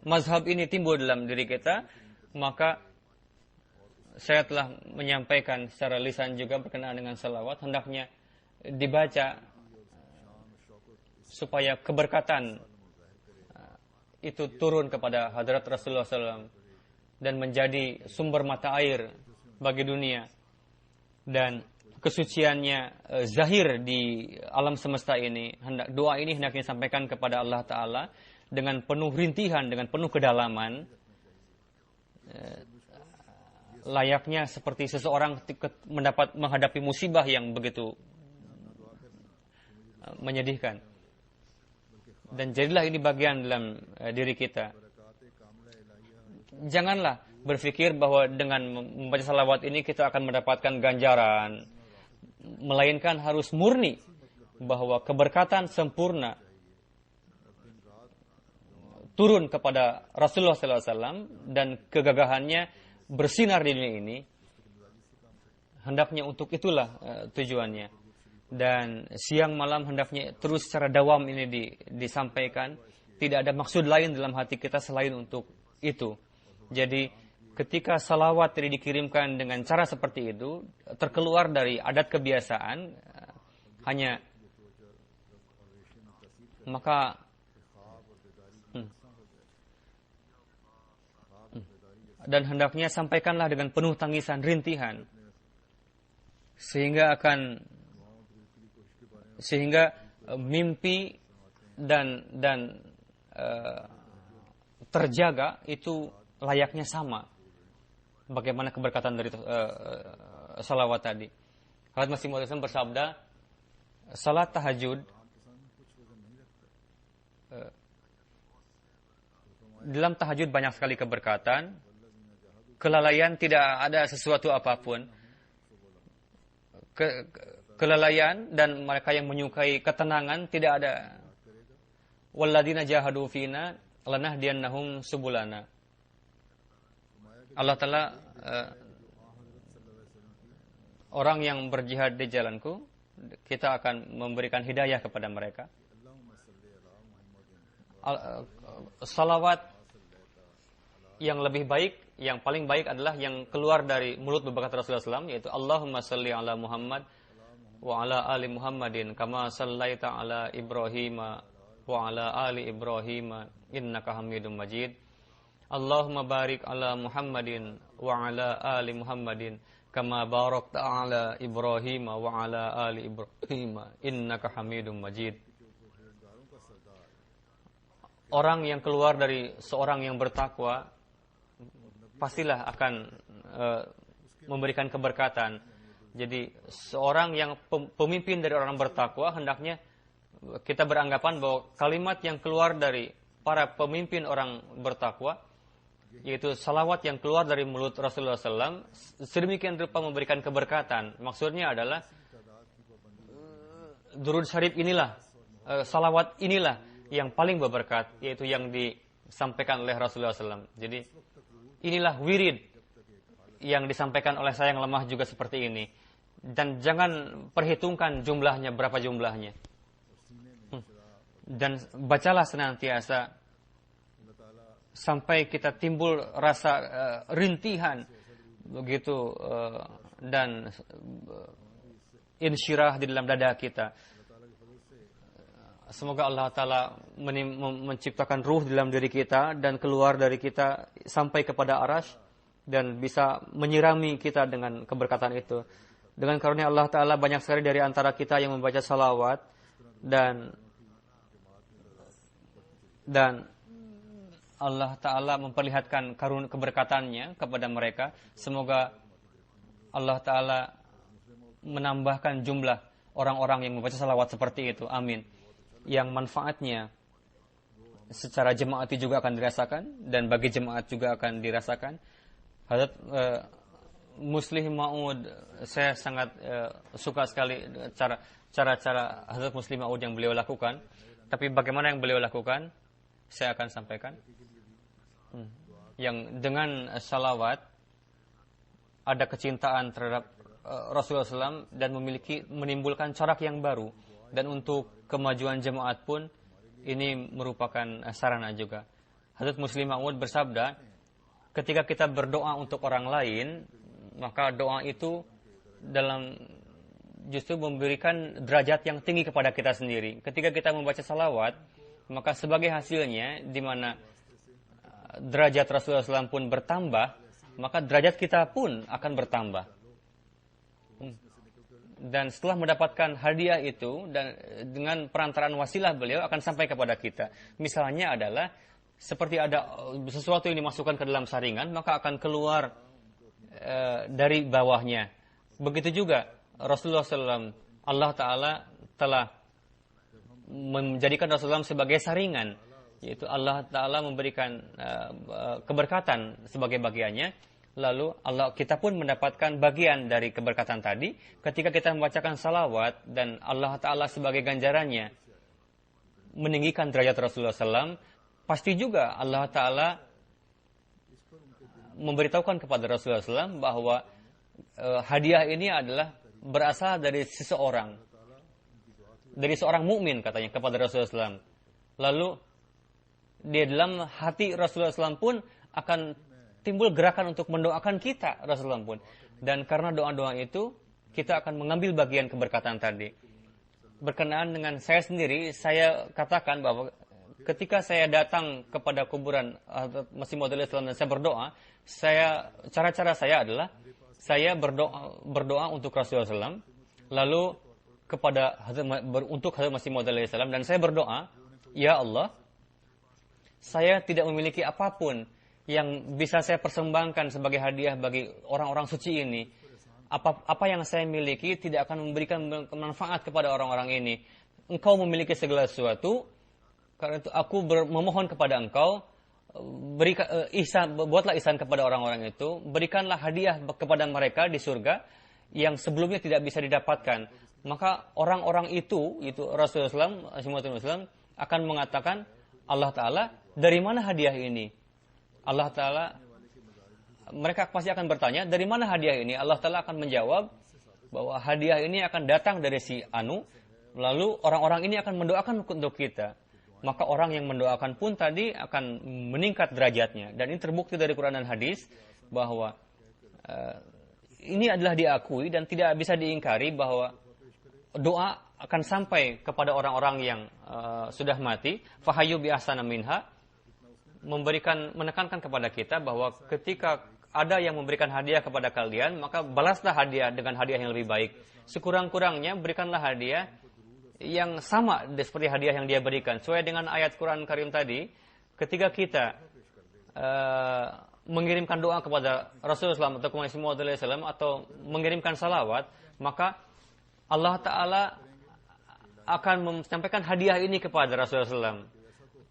mazhab ini timbul dalam diri kita, maka saya telah menyampaikan secara lisan juga berkenaan dengan salawat, hendaknya dibaca supaya keberkatan itu turun kepada hadrat Rasulullah SAW dan menjadi sumber mata air bagi dunia, dan kesuciannya zahir di alam semesta ini. Doa ini hendaknya disampaikan kepada Allah Ta'ala dengan penuh rintihan, dengan penuh kedalaman, layaknya seperti seseorang menghadapi musibah yang begitu menyedihkan. Dan jadilah ini bagian dalam diri kita. Janganlah berpikir bahwa dengan membaca salawat ini kita akan mendapatkan ganjaran, melainkan harus murni bahwa keberkatan sempurna turun kepada Rasulullah SAW dan kegagahannya bersinar di dunia ini. Hendaknya untuk itulah tujuannya. Dan siang malam hendaknya terus secara dawam ini disampaikan. Tidak ada maksud lain dalam hati kita selain untuk itu. Jadi ketika salawat ini dikirimkan dengan cara seperti itu, terkeluar dari adat kebiasaan, hanya maka dan hendaknya sampaikanlah dengan penuh tangisan, rintihan, sehingga mimpi dan terjaga itu layaknya sama. Bagaimana keberkatan dari salawat tadi. Hadrat Masih Maud bersabda, salat tahajud dalam tahajud banyak sekali keberkatan. Kelalaian tidak ada sesuatu apapun. Kelalaian dan mereka yang menyukai ketenangan tidak ada. Walladzina jahadu fina lanahdiyannahum subulana. Allah Ta'ala orang yang berjihad di jalanku, kita akan memberikan hidayah kepada mereka. Salawat yang lebih baik, yang paling baik adalah yang keluar dari mulut berbakat Rasulullah SAW, yaitu Allahumma salli ala Muhammad wa ala ali Muhammadin kama sallaita ala Ibrahim wa ala ali Ibrahim innaka Hamidum Majid. Allahumma barik ala Muhammadin wa ala ali Muhammadin kama barakta ala Ibrahim wa ala ali Ibrahim innaka Hamidum Majid. Orang yang keluar dari seorang yang bertakwa pastilah akan memberikan keberkatan, Jadi seorang yang pemimpin dari orang bertakwa, hendaknya kita beranggapan bahwa kalimat yang keluar dari para pemimpin orang bertakwa, yaitu salawat yang keluar dari mulut Rasulullah SAW, sedemikian rupa memberikan keberkatan. Maksudnya adalah durud syarif inilah, salawat inilah yang paling berberkat, yaitu yang disampaikan oleh Rasulullah SAW. Jadi inilah wirid yang disampaikan oleh saya yang lemah juga seperti ini. Dan jangan perhitungkan jumlahnya, berapa jumlahnya. Dan bacalah senantiasa sampai kita timbul rasa rintihan begitu dan insyirah di dalam dada kita. Semoga Allah Ta'ala menciptakan ruh di dalam diri kita dan keluar dari kita sampai kepada arasy dan bisa menyirami kita dengan keberkatan itu. Dengan karunia Allah Ta'ala banyak sekali dari antara kita yang membaca salawat dan Allah Ta'ala memperlihatkan keberkatannya kepada mereka. Semoga Allah Ta'ala menambahkan jumlah orang-orang yang membaca salawat seperti itu. Amin. Yang manfaatnya secara jemaati juga akan dirasakan dan bagi jemaat juga akan dirasakan. Hadrat Muslih Ma'ud, saya sangat suka sekali cara-cara Hadrat Muslih Ma'ud yang beliau lakukan. Tapi bagaimana yang beliau lakukan, saya akan sampaikan. Yang dengan salawat ada kecintaan terhadap Rasulullah SAW dan menimbulkan corak yang baru. Dan untuk kemajuan jemaat pun ini merupakan sarana juga. Hadrat Muslih Ma'ud bersabda, ketika kita berdoa untuk orang lain, maka doa itu justru memberikan derajat yang tinggi kepada kita sendiri. Ketika kita membaca salawat, maka sebagai hasilnya, di mana derajat Rasulullah SAW pun bertambah, maka derajat kita pun akan bertambah. Dan setelah mendapatkan hadiah itu, dan dengan perantaraan wasilah beliau akan sampai kepada kita. Misalnya adalah, seperti ada sesuatu yang dimasukkan ke dalam saringan, maka akan keluar dari bawahnya. Begitu juga Rasulullah SAW, Allah Ta'ala telah menjadikan Rasulullah SAW sebagai saringan, yaitu Allah Ta'ala memberikan keberkatan sebagai bagiannya. Lalu kita pun mendapatkan bagian dari keberkatan tadi ketika kita membacakan salawat, dan Allah Ta'ala sebagai ganjarannya meninggikan derajat Rasulullah SAW. Pasti juga Allah Ta'ala memberitahukan kepada Rasulullah SAW bahwa hadiah ini adalah berasal dari seseorang, dari seorang mukmin katanya kepada Rasulullah SAW. Lalu di dalam hati Rasulullah SAW pun akan timbul gerakan untuk mendoakan kita, Rasulullah pun. Dan karena doa-doa itu kita akan mengambil bagian keberkatan tadi. Berkenaan dengan saya sendiri, saya katakan bahwa ketika saya datang kepada kuburan Masih Maud Islam dan saya berdoa, cara-cara saya adalah saya berdoa untuk Rasulullah SAW, lalu untuk Hazrat Masih Maud Islam, dan saya berdoa, ya Allah, saya tidak memiliki apapun yang bisa saya persembahkan sebagai hadiah bagi orang-orang suci ini. Apa yang saya miliki tidak akan memberikan manfaat kepada orang-orang ini. Engkau memiliki segala sesuatu, karena itu aku memohon kepada Engkau, buatlah ihsan kepada orang-orang itu, berikanlah hadiah kepada mereka di surga yang sebelumnya tidak bisa didapatkan. Maka orang-orang itu Rasulullah SAW akan mengatakan, Allah Ta'ala, dari mana hadiah ini? Allah Ta'ala, mereka pasti akan bertanya, dari mana hadiah ini? Allah Ta'ala akan menjawab bahwa hadiah ini akan datang dari si Anu, lalu orang-orang ini akan mendoakan untuk kita. Maka orang yang mendoakan pun tadi akan meningkat derajatnya. Dan ini terbukti dari Quran dan hadis bahwa ini adalah diakui dan tidak bisa diingkari bahwa doa akan sampai kepada orang-orang yang sudah mati. Fahayu bi ahsana minha, menekankan kepada kita bahwa ketika ada yang memberikan hadiah kepada kalian, maka balaslah hadiah dengan hadiah yang lebih baik. Sekurang-kurangnya berikanlah hadiah yang sama seperti hadiah yang dia berikan. Sesuai dengan ayat Quran Karim tadi, ketika kita mengirimkan doa kepada Rasulullah SAW atau mengirimkan salawat, maka Allah Ta'ala akan menyampaikan hadiah ini kepada Rasulullah SAW.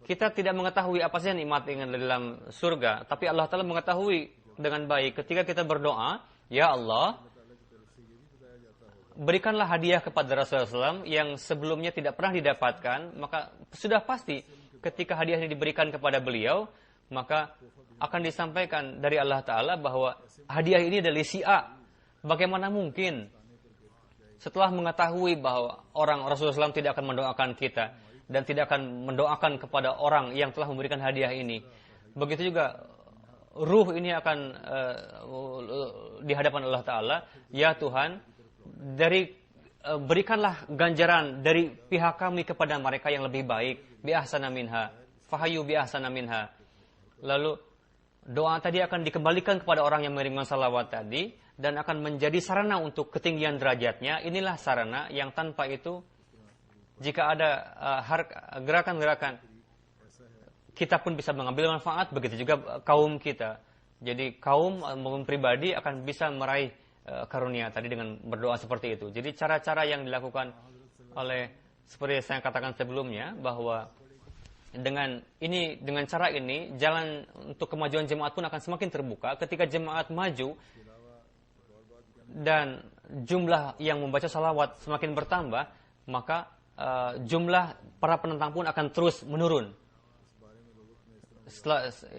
Kita tidak mengetahui apa saja nikmat yang ada dalam surga, tapi Allah Ta'ala mengetahui dengan baik. Ketika kita berdoa, ya Allah, berikanlah hadiah kepada Rasulullah SAW yang sebelumnya tidak pernah didapatkan, maka sudah pasti ketika hadiah ini diberikan kepada beliau, maka akan disampaikan dari Allah Ta'ala bahwa hadiah ini dari si A. Bagaimana mungkin setelah mengetahui bahwa orang Rasulullah SAW tidak akan mendoakan kita dan tidak akan mendoakan kepada orang yang telah memberikan hadiah ini. Begitu juga ruh ini akan di hadapan Allah Ta'ala, ya Tuhan, berikanlah ganjaran dari pihak kami kepada mereka yang lebih baik, bi ahsana minha, fahayu bi ahsana minha. Lalu doa tadi akan dikembalikan kepada orang yang mengirimkan salawat tadi dan akan menjadi sarana untuk ketinggian derajatnya. Inilah sarana yang tanpa itu, jika ada gerakan-gerakan, kita pun bisa mengambil manfaat, begitu juga kaum kita. Jadi kaum maupun pribadi akan bisa meraih karunia tadi dengan berdoa seperti itu. Jadi cara-cara yang dilakukan oleh, seperti saya katakan sebelumnya, bahwa dengan cara ini, jalan untuk kemajuan jemaat pun akan semakin terbuka. Ketika jemaat maju dan jumlah yang membaca salawat semakin bertambah, maka jumlah para penentang pun akan terus menurun.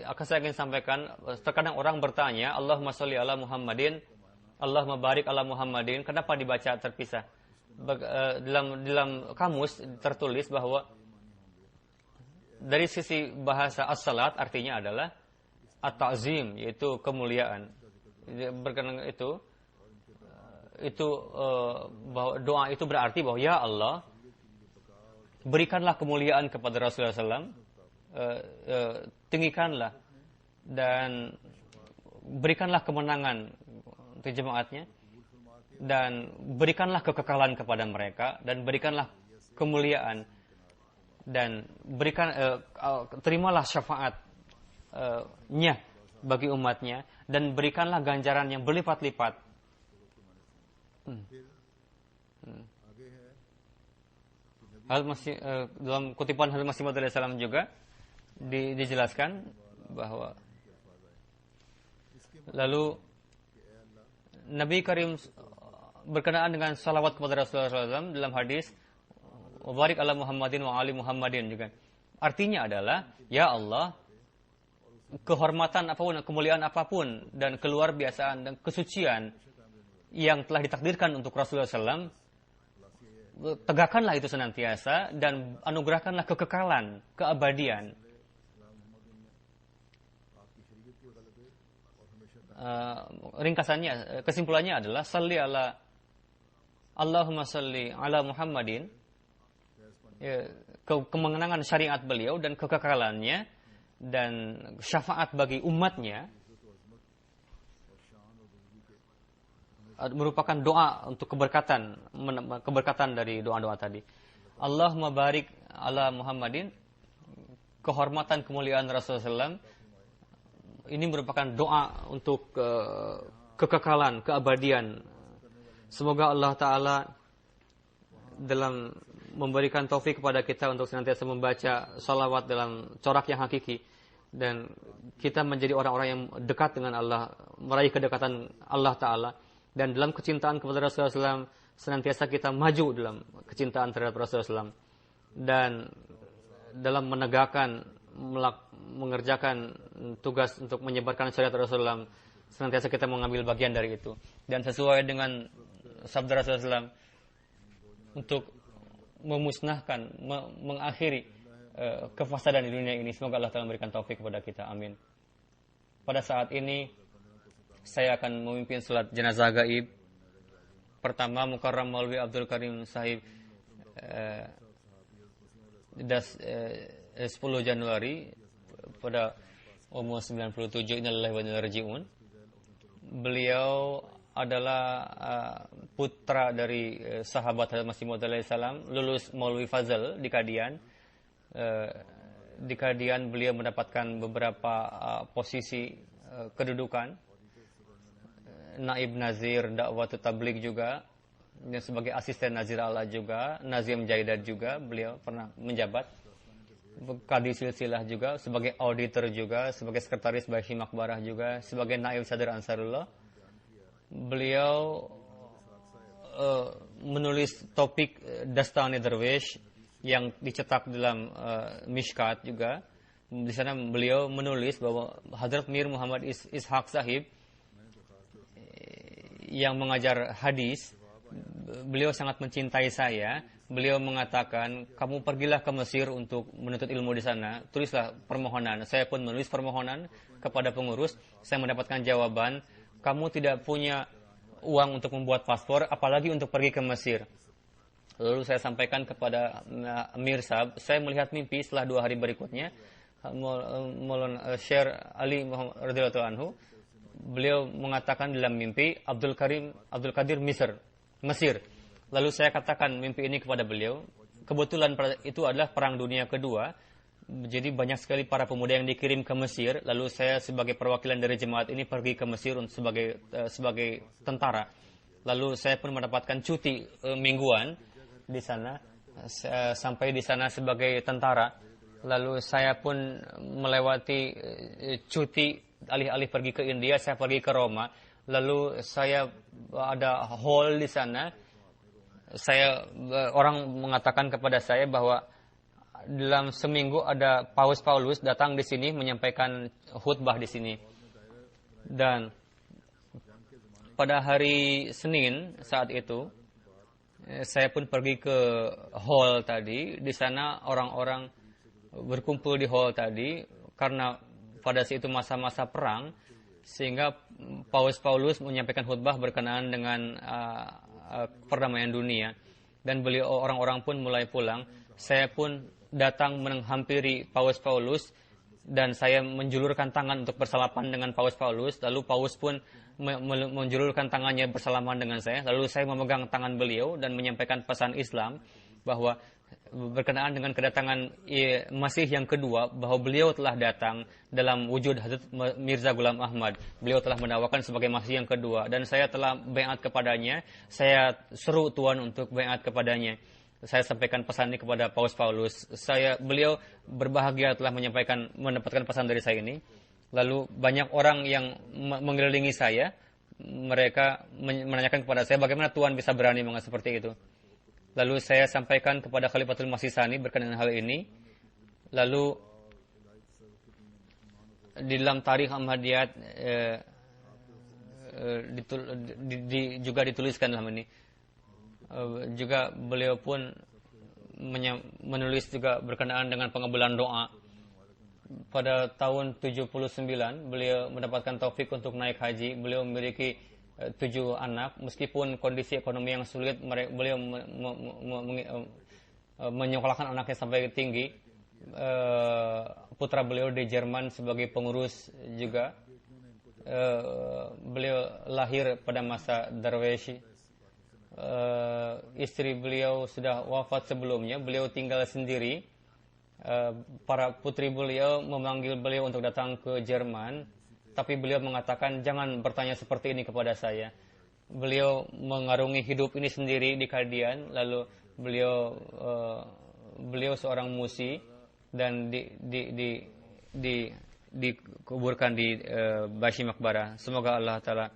Akan saya ingin sampaikan, terkadang orang bertanya, Allahumma sholli ala Muhammadin, Allahumma barik ala Muhammadin, kenapa dibaca terpisah? Dalam kamus tertulis bahwa dari sisi bahasa as-salat artinya adalah at-ta'zim, yaitu kemuliaan. Berkenaan itu bahwa doa itu berarti bahwa ya Allah, berikanlah kemuliaan kepada Rasulullah SAW, tinggikanlah dan berikanlah kemenangan untuk jemaatnya, dan berikanlah kekekalan kepada mereka, dan berikanlah kemuliaan, dan terimalah syafaatnya bagi umatnya, dan berikanlah ganjaran yang berlipat-lipat. Dalam kutipan Hazrat Masih Maud alaihissalam juga dijelaskan bahwa lalu Nabi Karim berkenaan dengan salawat kepada Rasulullah SAW dalam hadis Wabarik ala Muhammadin wa ali Muhammadin juga. Artinya adalah, ya Allah, kehormatan apapun, kemuliaan apapun, dan keluarbiasaan dan kesucian yang telah ditakdirkan untuk Rasulullah SAW, tegakkanlah itu senantiasa dan anugerahkanlah kekekalan, keabadian. Ringkasannya, kesimpulannya adalah Allahumma salli ala Muhammadin, kemenangan syariat beliau dan kekekalannya dan syafaat bagi umatnya merupakan doa untuk keberkatan dari doa-doa tadi. Allahumma barik ala Muhammadin, kehormatan kemuliaan Rasulullah SAW, ini merupakan doa untuk kekekalan, keabadian. Semoga Allah Ta'ala dalam memberikan taufik kepada kita untuk senantiasa membaca salawat dalam corak yang hakiki, dan kita menjadi orang-orang yang dekat dengan Allah, meraih kedekatan Allah Ta'ala, dan dalam kecintaan kepada Rasulullah SAW senantiasa kita maju dalam kecintaan terhadap Rasulullah SAW, dan dalam mengerjakan tugas untuk menyebarkan syariat Rasulullah, senantiasa kita mengambil bagian dari itu, dan sesuai dengan sabda Rasulullah SAW untuk memusnahkan, mengakhiri kefasadan di dunia ini. Semoga Allah Ta'ala memberikan taufik kepada kita. Amin. Pada saat ini saya akan memimpin salat jenazah gaib. Pertama, Mukarram Maulwi Abdul Karim Sahib 10 Januari pada umur 97. Innalillahi wa inna ilaihi raji'un. Beliau adalah putra dari sahabat Hazrat Masih Maud alaihissalam, lulus Maulwi Fazal di Kadian. Di Kadian beliau mendapatkan beberapa posisi kedudukan, naib nazir dakwah tabligh juga, dan sebagai asisten Nazir Allah juga, Nazim Jaidat juga, beliau pernah menjabat. Qadi Silsilah juga, sebagai auditor juga, sebagai sekretaris Baishi Makbarah juga, sebagai naib sadar Ansarullah. Beliau menulis topik Dastani Darwish yang dicetak dalam Mishkat juga. Di sana beliau menulis bahwa Hadrat Mir Muhammad Ishaq Sahib yang mengajar hadis, beliau sangat mencintai saya. Beliau mengatakan, kamu pergilah ke Mesir untuk menuntut ilmu di sana. Tulislah permohonan. Saya pun menulis permohonan kepada pengurus. Saya mendapatkan jawaban, kamu tidak punya uang untuk membuat paspor, apalagi untuk pergi ke Mesir. Lalu saya sampaikan kepada Amir Sahab, saya melihat mimpi setelah 2 hari berikutnya. Maulana Syekh Ali Muhammad radhiyallahu anhu, beliau mengatakan dalam mimpi Abdul Qadir Mesir. Lalu saya katakan mimpi ini kepada beliau. Kebetulan itu adalah Perang Dunia Kedua. Jadi banyak sekali para pemuda yang dikirim ke Mesir. Lalu saya sebagai perwakilan dari jemaat ini pergi ke Mesir sebagai tentara. Lalu saya pun mendapatkan cuti mingguan di sana. Sampai di sana sebagai tentara. Lalu saya pun melewati cuti, alih-alih pergi ke India, saya pergi ke Roma. Lalu saya ada hall di sana. Orang mengatakan kepada saya bahwa dalam seminggu ada Paus Paulus datang di sini menyampaikan khutbah di sini. Dan pada hari Senin saat itu saya pun pergi ke hall tadi. Di sana orang-orang berkumpul di hall tadi karena pada saat itu masa-masa perang, sehingga Paus Paulus menyampaikan khutbah berkenaan dengan perdamaian dunia, dan beliau orang-orang pun mulai pulang. Saya pun datang menghampiri Paus Paulus dan saya menjulurkan tangan untuk bersalaman dengan Paus Paulus. Lalu Paus pun menjulurkan tangannya bersalaman dengan saya. Lalu saya memegang tangan beliau dan menyampaikan pesan Islam bahwa berkenaan dengan kedatangan Masih yang kedua, bahwa beliau telah datang dalam wujud Hazrat Mirza Ghulam Ahmad. Beliau telah mendakwakan sebagai Masih yang kedua, dan saya telah baiat kepadanya. Saya seru Tuan untuk baiat kepadanya. Saya sampaikan pesan ini kepada Paus Paulus. Beliau berbahagia telah mendapatkan pesan dari saya ini. Lalu banyak orang yang mengelilingi saya. Mereka menanyakan kepada saya, bagaimana Tuan bisa berani mengatakan seperti itu. Lalu saya sampaikan kepada Khalifatul Masih Tsani berkenaan hal ini. Lalu di dalam tarikh Ahmadiyat juga dituliskan dalam ini. Juga beliau pun menulis juga berkenaan dengan pengabulan doa. Pada tahun 79 beliau mendapatkan taufik untuk naik haji. Beliau memiliki 7 anak. Meskipun kondisi ekonomi yang sulit, beliau menyekolahkan anaknya sampai tinggi. Putra beliau di Jerman sebagai pengurus juga. Beliau lahir pada masa Darweshi. Istri beliau sudah wafat sebelumnya. Beliau tinggal sendiri. Para putri beliau memanggil beliau untuk datang ke Jerman, tapi beliau mengatakan, jangan bertanya seperti ini kepada saya. Beliau mengarungi hidup ini sendiri di Kaldian. Lalu beliau seorang musi dan dikuburkan di Baishi Makbarah. Semoga Allah Ta'ala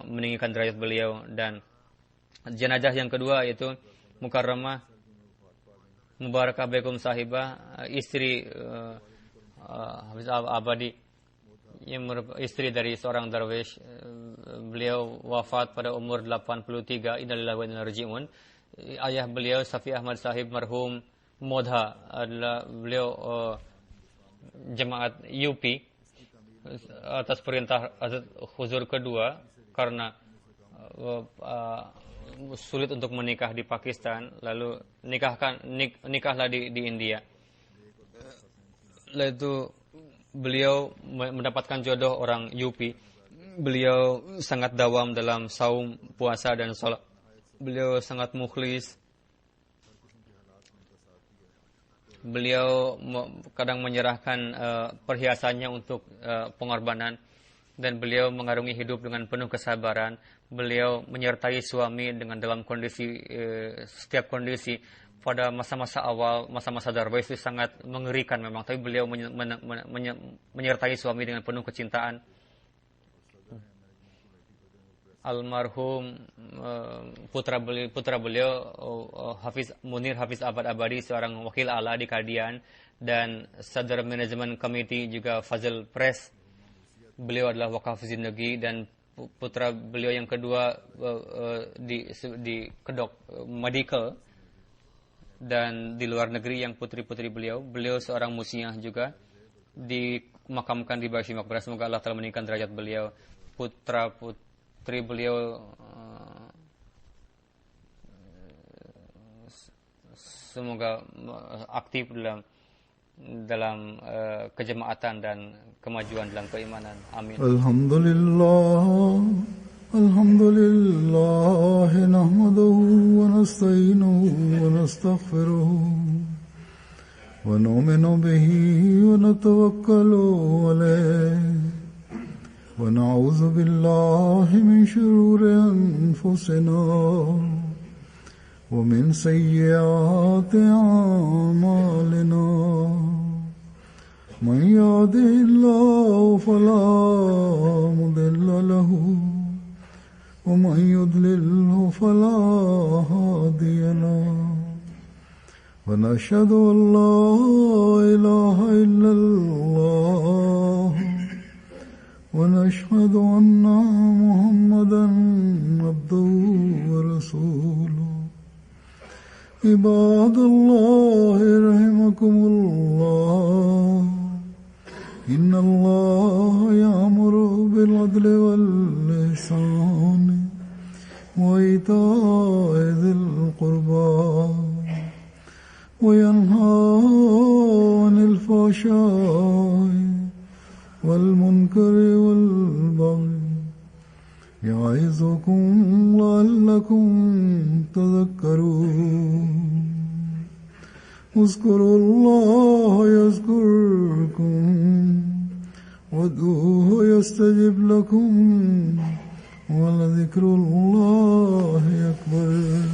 meninggikan derajat beliau. Dan jenazah yang kedua yaitu Mukarramah Mubarakah Begum Sahibah, istri Hafiz Abadi, yang istri dari seorang darwish. Beliau wafat pada umur 83. Innalillahi wa inna ilaihi raji'un. Ayah beliau Safi Ahmad Sahib marhum Modha adalah beliau jemaat UP atas perintah Hazrat Huzur kedua, karena sulit untuk menikah di Pakistan. Lalu nikahlah di India. Lalu itu beliau mendapatkan jodoh orang UP. Beliau sangat dawam dalam saum, puasa dan salat. Beliau sangat mukhlis. Beliau kadang menyerahkan perhiasannya untuk pengorbanan. dan beliau mengarungi hidup dengan penuh kesabaran. Beliau menyertai suami dengan dalam kondisi setiap kondisi. Pada masa-masa awal, masa-masa Darwis itu sangat mengerikan memang, tapi beliau menyertai suami dengan penuh kecintaan. Almarhum putra beliau Hafiz Munir Hafiz Abad Abadi, seorang wakil ala di Kadian, dan Sadar Management Committee juga Fazil Press. Beliau adalah wakaf zindagi, dan putra beliau yang kedua di Kedok Medical, dan di luar negeri yang putri-putri beliau. Beliau seorang musiah juga, dimakamkan di Bashi Makbarah. Semoga Allah telah meninggikan derajat beliau. Putra-putri beliau semoga aktif dalam kejemaatan dan kemajuan dalam keimanan. Amin. Alhamdulillah nahmaduhu wa nasta'inuhu wa nastaghfiruhu wa nu'minu bihi wa natawakkalu alayhi wa na'udzu billahi min shururi anfusina wa min sayyiati a'malina. Man yahdihillahu fala mudilla lahu wa man yudlilhu fala hadiya lahu. Wa nashhadu an la ilaha illallah wa nashhadu anna Muhammadan abduhu wa rasuluhu. Ibadallah rahimakumullah. Inna Allah ya'muru bil adli wal ihsani wa ita'i dhil qurba wa yanha 'anil fahsha'i wal munkari wal baghi ya'izukum la'allakum tadhakkarun. Uzkurullaha yazkurkum wad'uhu yastajib lakum wa la dhikrullahi akbar.